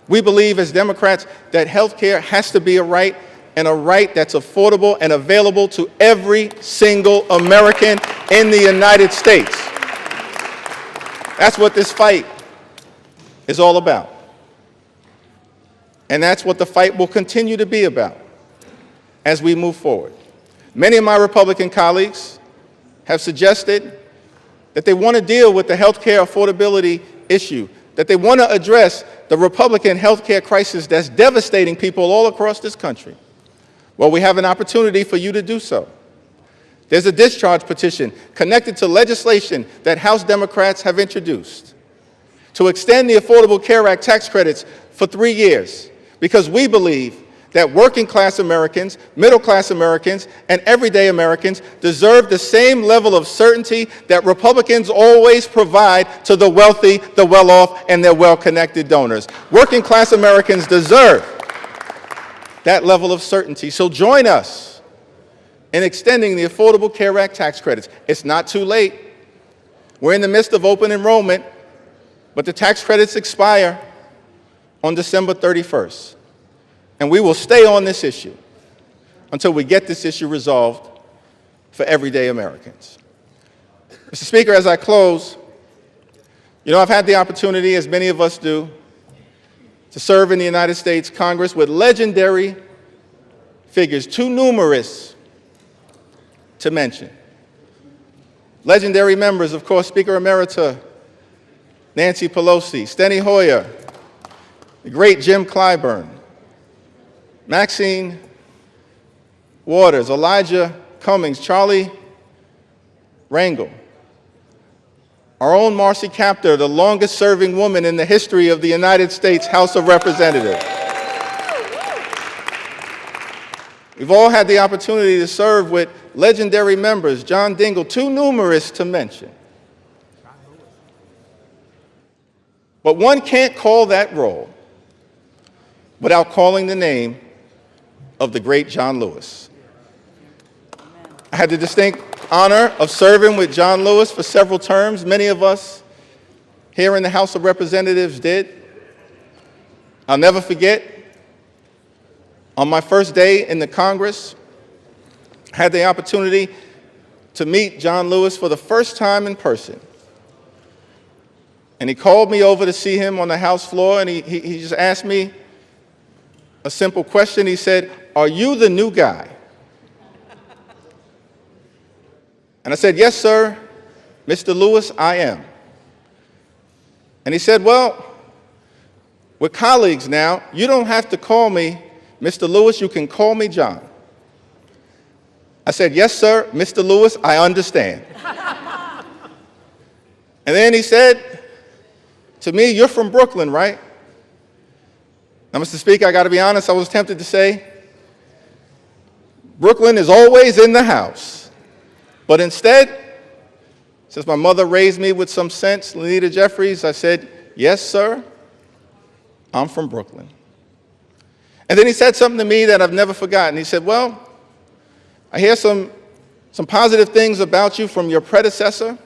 We believe as Democrats that health care has to be a right, and a right that's affordable and available to every single American in the United States. That's what this fight is all about. And that's what the fight will continue to be about as we move forward. Many of my Republican colleagues have suggested that they want to deal with the health care affordability issue, that they want to address the Republican health care crisis that's devastating people all across this country. Well, we have an opportunity for you to do so. There's a discharge petition connected to legislation that House Democrats have introduced to extend the Affordable Care Act tax credits for 3 years, because we believe that working class Americans, middle class Americans, and everyday Americans deserve the same level of certainty that Republicans always provide to the wealthy, the well-off, and their well-connected donors. Working class Americans deserve that level of certainty. So join us in extending the Affordable Care Act tax credits. It's not too late. We're in the midst of open enrollment, but the tax credits expire on December 31st. And we will stay on this issue until we get this issue resolved for everyday Americans. Mr. Speaker, as I close, I've had the opportunity, as many of us do, to serve in the United States Congress with legendary figures, too numerous to mention. Legendary members, of course, Speaker Emerita Nancy Pelosi, Steny Hoyer, the great Jim Clyburn, Maxine Waters, Elijah Cummings, Charlie Rangel, our own Marcy Kaptur, the longest-serving woman in the history of the United States House of Representatives. We've all had the opportunity to serve with legendary members, John Dingell, too numerous to mention. But one can't call that roll without calling the name of the great John Lewis. I had the distinct honor of serving with John Lewis for several terms. Many of us here in the House of Representatives did. I'll never forget, on my first day in the Congress, I had the opportunity to meet John Lewis for the first time in person. And he called me over to see him on the House floor, and he just asked me a simple question. He said, "Are you the new guy?" And I said, "Yes, sir, Mr. Lewis, I am." And he said, well, we're colleagues now. You don't have to call me Mr. Lewis, you can call me John. I said, yes, sir, Mr. Lewis, I understand. And then he said to me, you're from Brooklyn, right? Now, Mr. Speaker, I got to be honest, I was tempted to say, Brooklyn is always in the house. But instead, since my mother raised me with some sense, Lenita Jeffries, I said, yes, sir, I'm from Brooklyn. And then he said something to me that I've never forgotten. He said, well, I hear some positive things about you from your predecessor,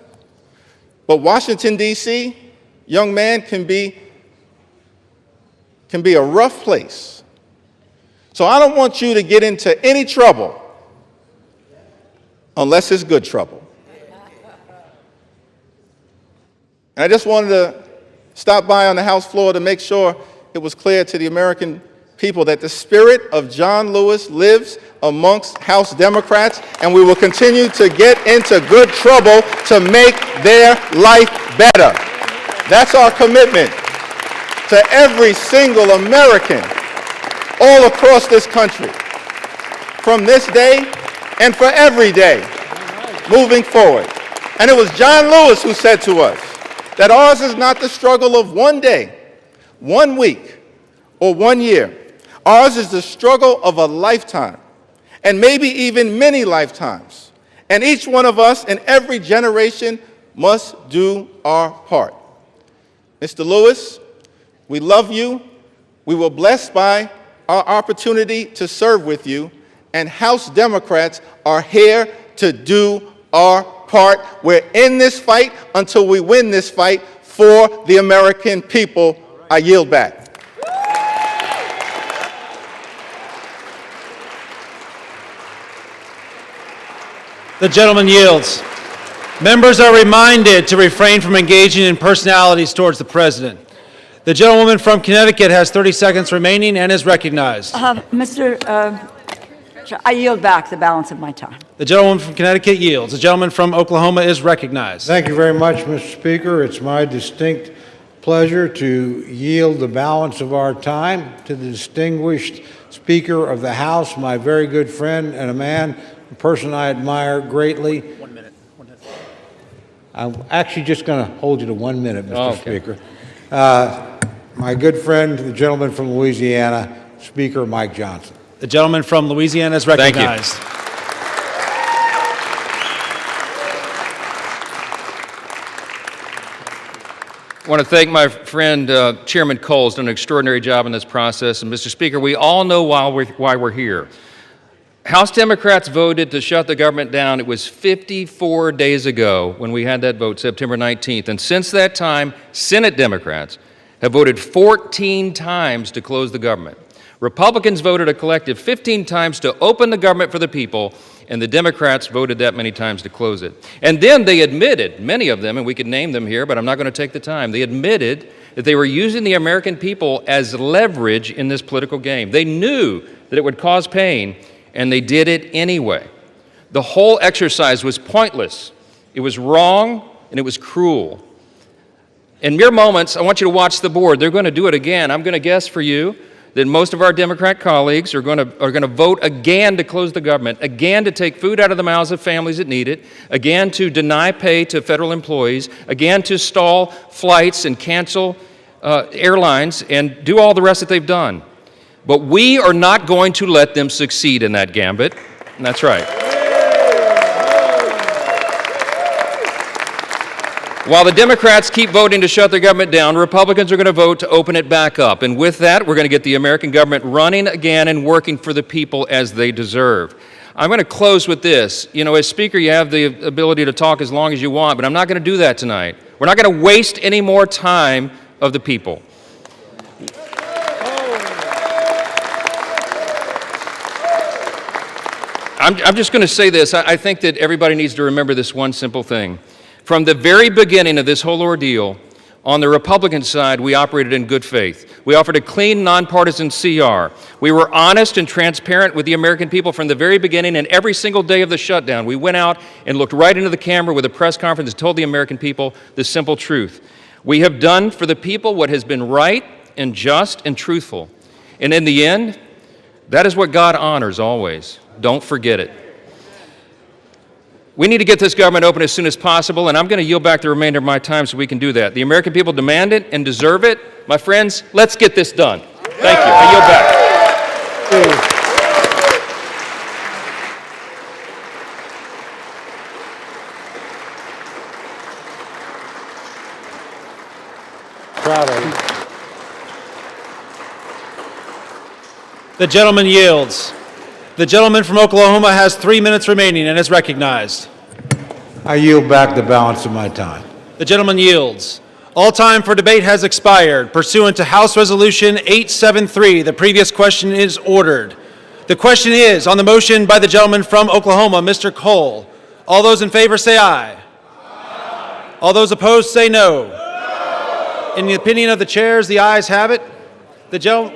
but Washington, D.C., young man, can be a rough place. So I don't want you to get into any trouble unless it's good trouble. And I just wanted to stop by on the House floor to make sure it was clear to the American people that the spirit of John Lewis lives amongst House Democrats, and we will continue to get into good trouble to make their life better. That's our commitment to every single American all across this country, from this day and for every day moving forward. And it was John Lewis who said to us that ours is not the struggle of one day, 1 week, or 1 year. Ours is the struggle of a lifetime, and maybe even many lifetimes. And each one of us in every generation must do our part. Mr. Lewis, we love you. We were blessed by our opportunity to serve with you, and House Democrats are here to do our part. We're in this fight until we win this fight for the American people. I yield back. The gentleman yields. Members are reminded to refrain from engaging in personalities towards the president. The gentlewoman from Connecticut has 30 seconds remaining and is recognized. I yield back the balance of my time. The gentlewoman from Connecticut yields. The gentleman from Oklahoma is recognized. Thank you very much, Mr. Speaker. It's my distinct pleasure to yield the balance of our time to the distinguished Speaker of the House, my very good friend and a person I admire greatly. 1 minute. I'm actually just going to hold you to 1 minute, Mr. Okay. Speaker. My good friend, the gentleman from Louisiana, Speaker Mike Johnson. The gentleman from Louisiana is recognized. Thank you. I want to thank my friend Chairman Cole. Has done an extraordinary job in this process. And Mr. Speaker, we all know why we're here. House Democrats voted to shut the government down. It was 54 days ago when we had that vote, September 19th. And since that time, Senate Democrats have voted 14 times to close the government. Republicans voted a collective 15 times to open the government for the people, and the Democrats voted that many times to close it. And then they admitted, many of them, and we could name them here, but I'm not going to take the time, they admitted that they were using the American people as leverage in this political game. They knew that it would cause pain, and they did it anyway. The whole exercise was pointless. It was wrong, and it was cruel. In mere moments, I want you to watch the board. They're going to do it again. I'm going to guess for you that most of our Democrat colleagues are going to vote again to close the government, again to take food out of the mouths of families that need it, again to deny pay to federal employees, again to stall flights and cancel airlines and do all the rest that they've done. But we are not going to let them succeed in that gambit. And that's right. While the Democrats keep voting to shut the government down, Republicans are going to vote to open it back up. And with that, we're going to get the American government running again and working for the people as they deserve. I'm going to close with this. You know, as Speaker, you have the ability to talk as long as you want, but I'm not going to do that tonight. We're not going to waste any more time of the people. I'm just going to say this. I think that everybody needs to remember this one simple thing. From the very beginning of this whole ordeal, on the Republican side, we operated in good faith. We offered a clean, nonpartisan CR. We were honest and transparent with the American people from the very beginning, and every single day of the shutdown, we went out and looked right into the camera with a press conference and told the American people the simple truth. We have done for the people what has been right and just and truthful. And in the end, that is what God honors always. Don't forget it. We need to get this government open as soon as possible, and I'm going to yield back the remainder of my time so we can do that. The American people demand it and deserve it. My friends, let's get this done. Thank you. I yield back. Proud of you. The gentleman yields. The gentleman from Oklahoma has 3 minutes remaining and is recognized. I yield back the balance of my time. The gentleman yields. All time for debate has expired. Pursuant to House Resolution 873, the previous question is ordered. The question is on the motion by the gentleman from Oklahoma, Mr. Cole. All those in favor say aye. Aye. All those opposed say no. No. In the opinion of the chairs, the ayes have it.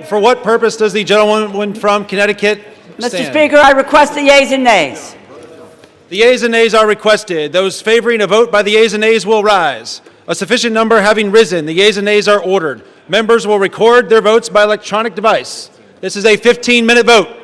For what purpose does the gentleman from Connecticut stand? Mr. Speaker, I request the yeas and nays. The yeas and nays are requested. Those favoring a vote by the yeas and nays will rise. A sufficient number having risen, the yeas and nays are ordered. Members will record their votes by electronic device. This is a 15-minute vote.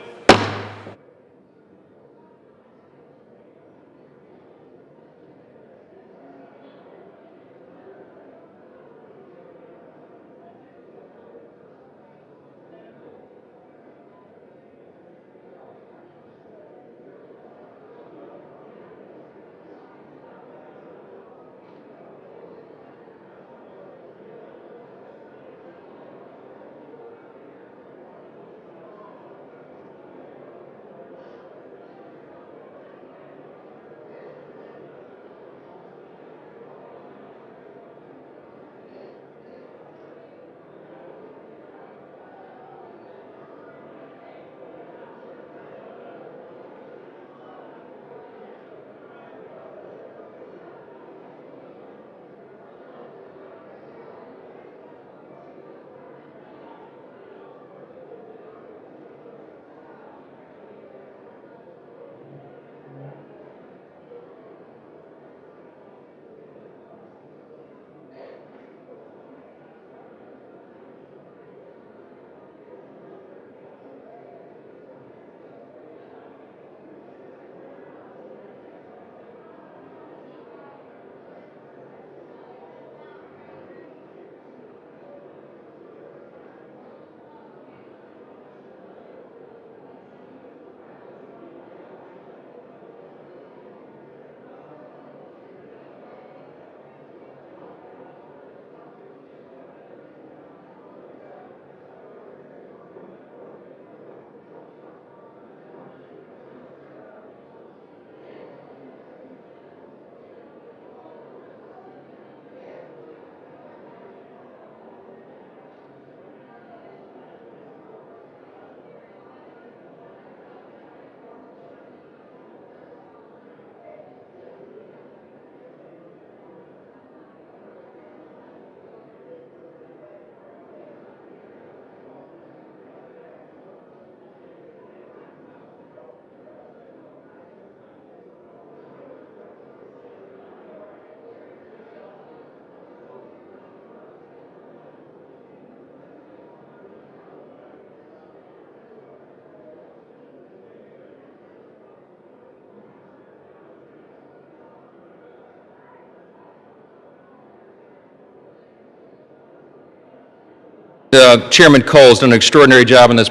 Chairman Cole's done an extraordinary job in this.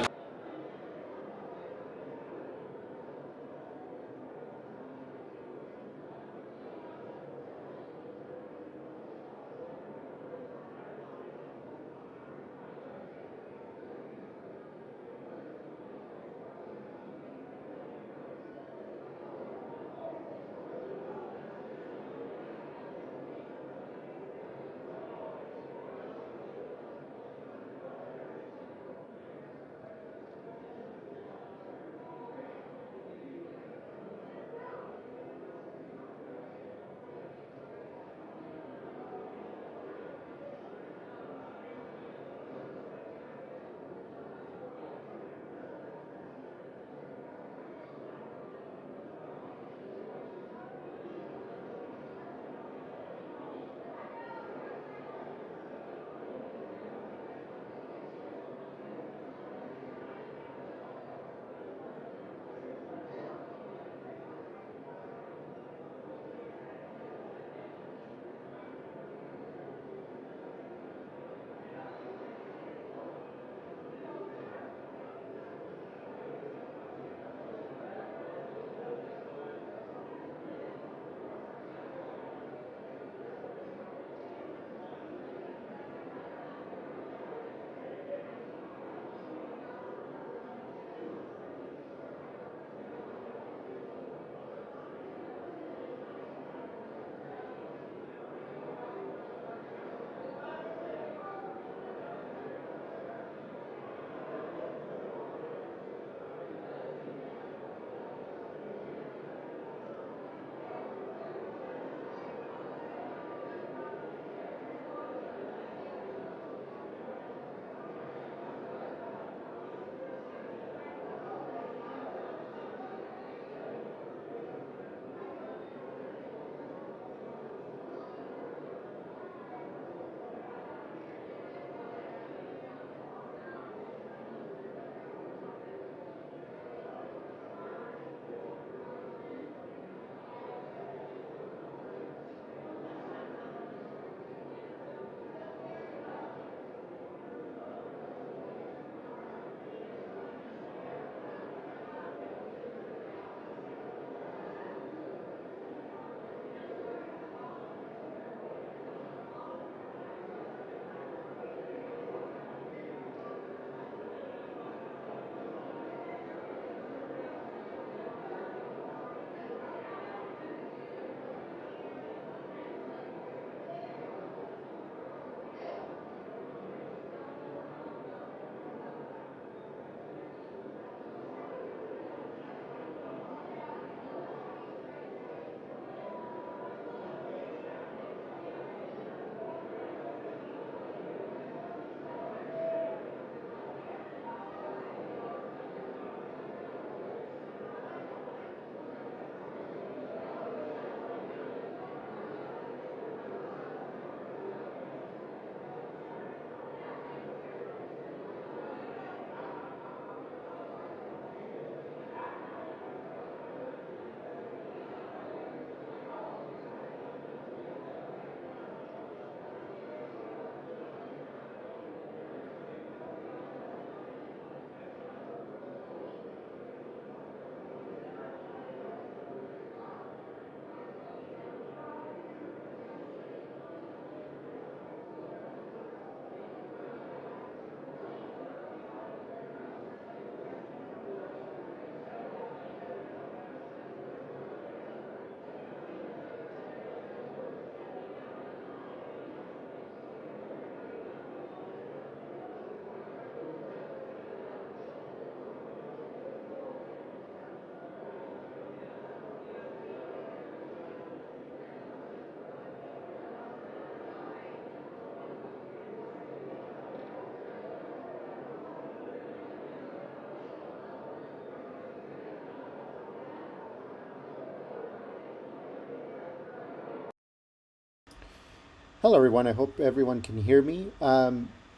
Hello, everyone. I hope everyone can hear me.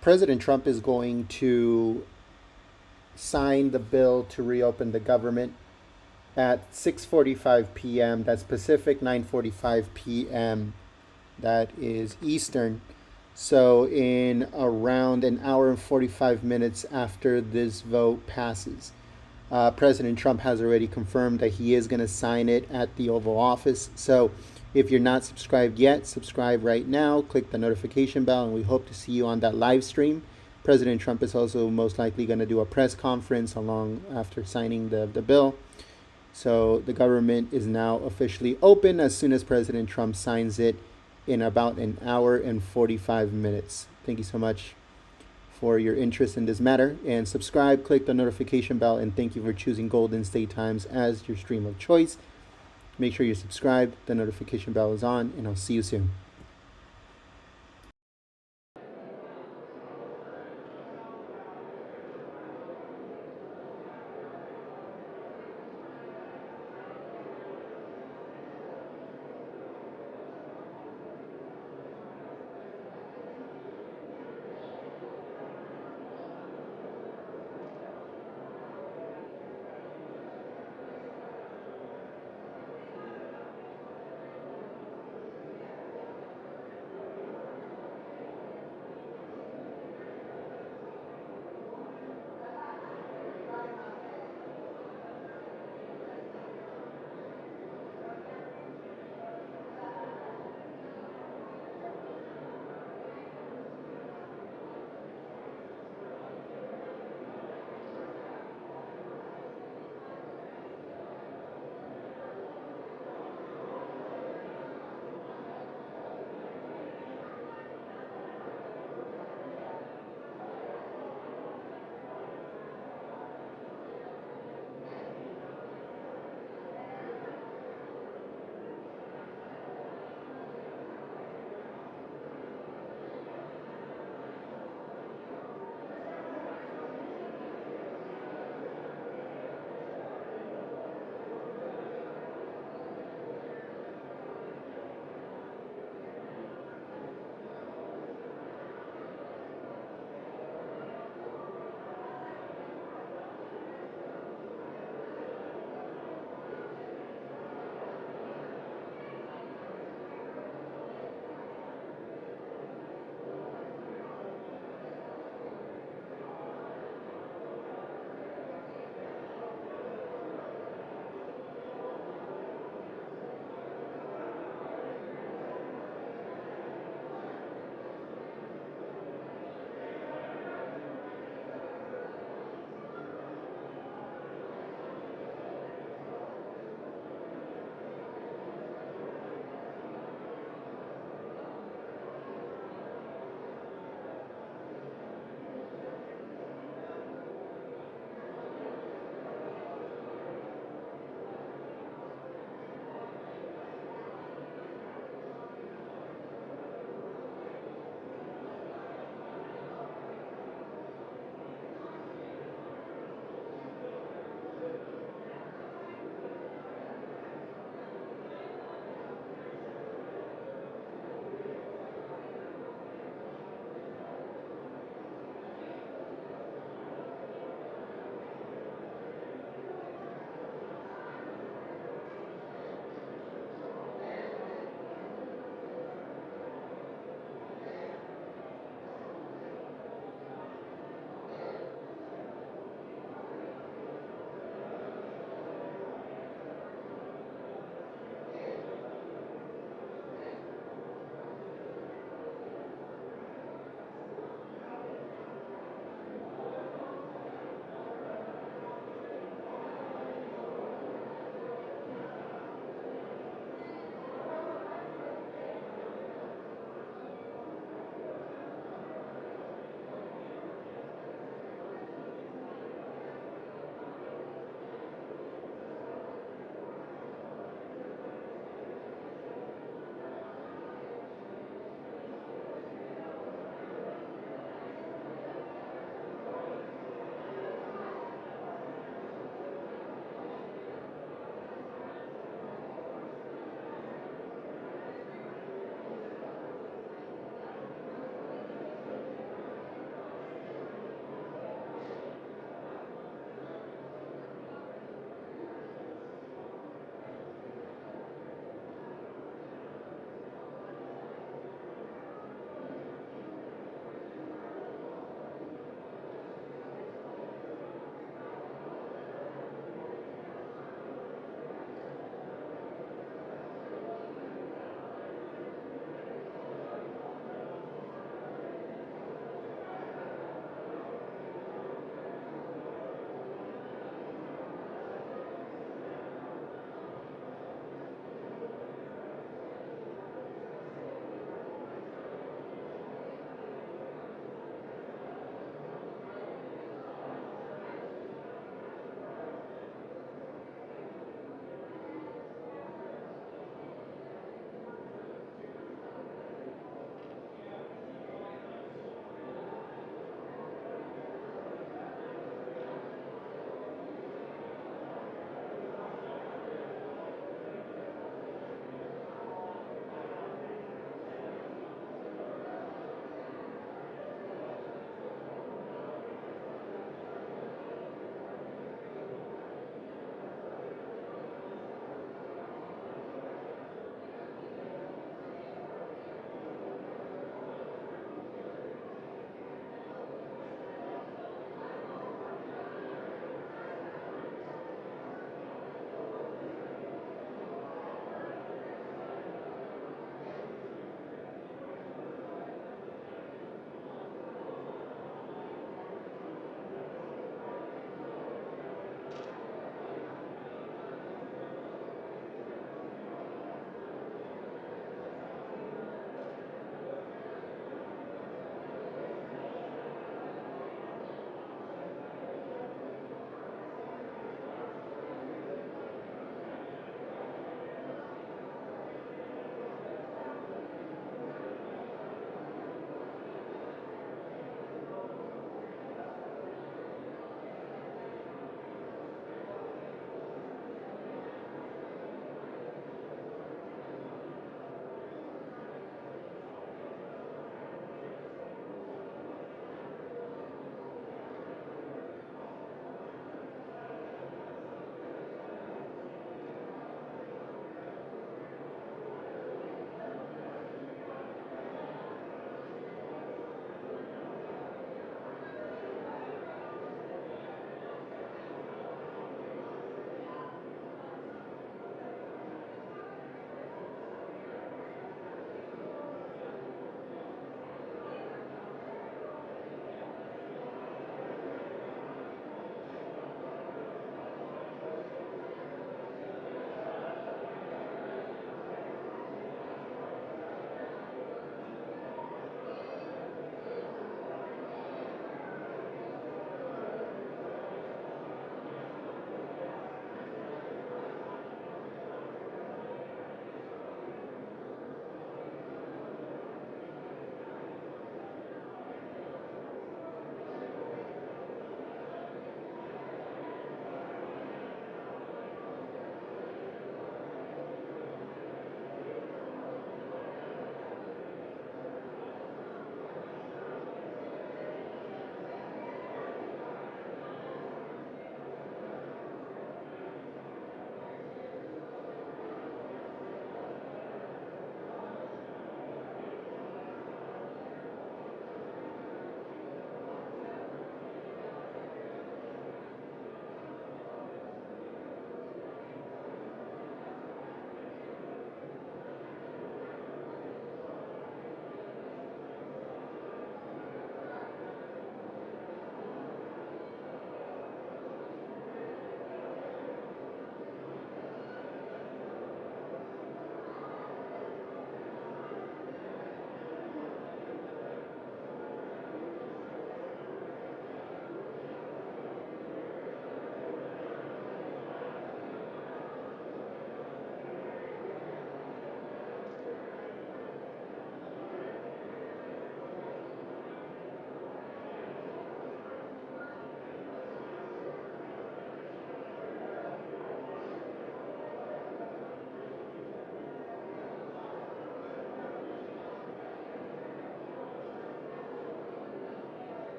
President Trump is going to sign the bill to reopen the government at 6:45 p.m. That's Pacific, 9:45 p.m. That is Eastern. So in around an hour and 45 minutes after this vote passes, President Trump has already confirmed that he is going to sign it at the Oval Office. So if you're not subscribed yet, subscribe right now, click the notification bell, and we hope to see you on that live stream. President Trump is also most likely going to do a press conference along after signing the bill. So the government is now officially open as soon as President Trump signs it in about an hour and 45 minutes. Thank you so much for your interest in this matter, and subscribe, click the notification bell, and thank you for choosing Golden State Times as your stream of choice. Make sure you're subscribed, the notification bell is on, and I'll see you soon.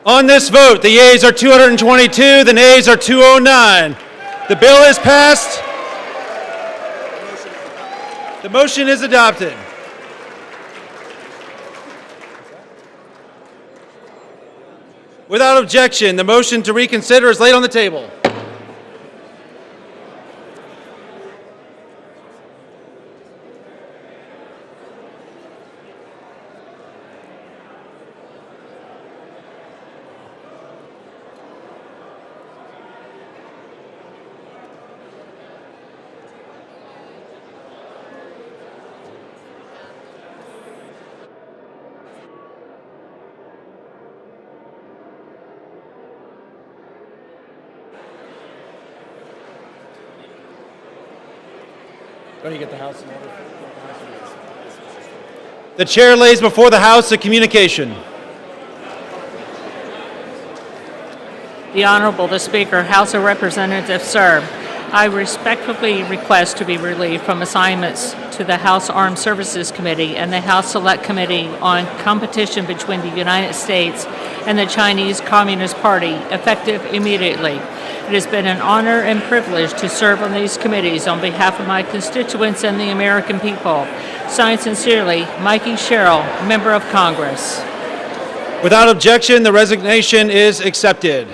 On this vote, the yeas are 222, the nays are 209. The bill is passed. The motion is adopted. Without objection, the motion to reconsider is laid on the table. Don't you get the House in order? The chair lays before the House a communication. The Honorable the Speaker, House of Representatives, sir. I respectfully request to be relieved from assignments to the House Armed Services Committee and the House Select Committee on Competition between the United States and the Chinese Communist Party, effective immediately. It has been an honor and privilege to serve on these committees on behalf of my constituents and the American people. Signed sincerely, Mikey Sherrill, Member of Congress. Without objection, the resignation is accepted.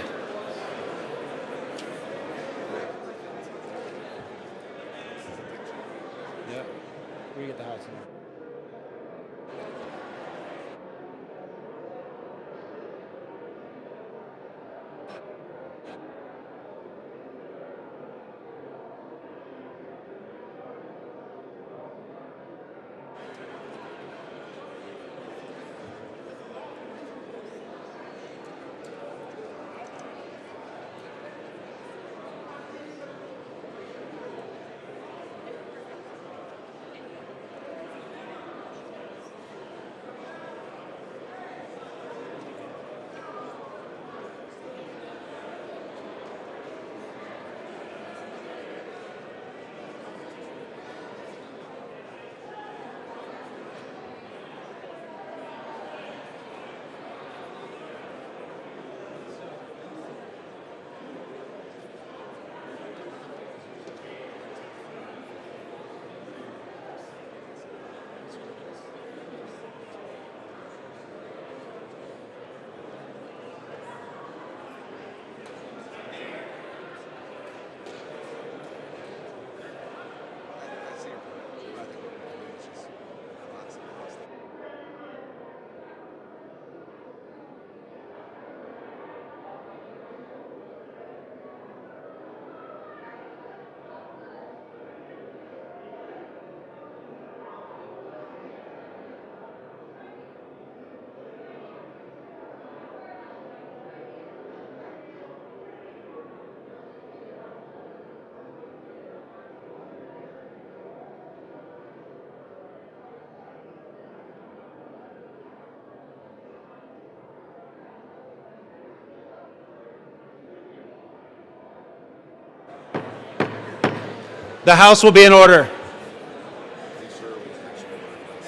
The House will be in order.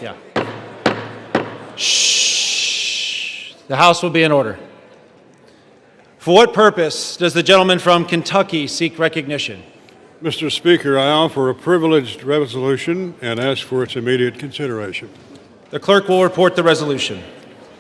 Yeah. Shh. The House will be in order. For what purpose does the gentleman from Kentucky seek recognition? Mr. Speaker, I offer a privileged resolution and ask for its immediate consideration. The clerk will report the resolution.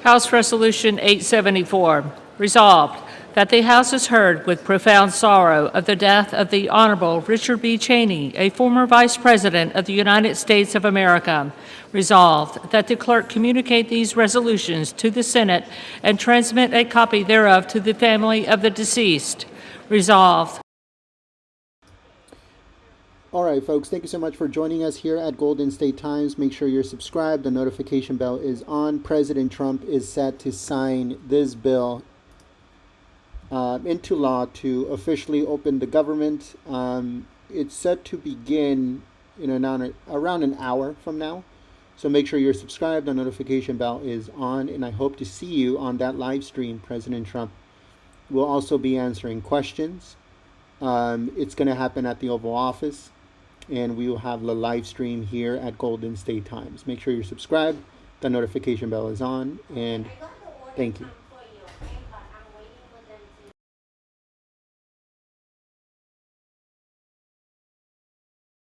House Resolution 874, resolved that the House has heard with profound sorrow of the death of the Honorable Richard B. Cheney, a former Vice President of the United States of America. Resolved that the clerk communicate these resolutions to the Senate and transmit a copy thereof to the family of the deceased. Resolved. All right, folks, thank you so much for joining us here at Golden State Times. Make sure you're subscribed. The notification bell is on. President Trump is set to sign this bill into law to officially open the government. It's set to begin around an hour from now. So make sure you're subscribed. The notification bell is on, and I hope to see you on that live stream. President Trump will also be answering questions. It's going to happen at the Oval Office, and we will have the live stream here at Golden State Times. Make sure you're subscribed. The notification bell is on, and thank you.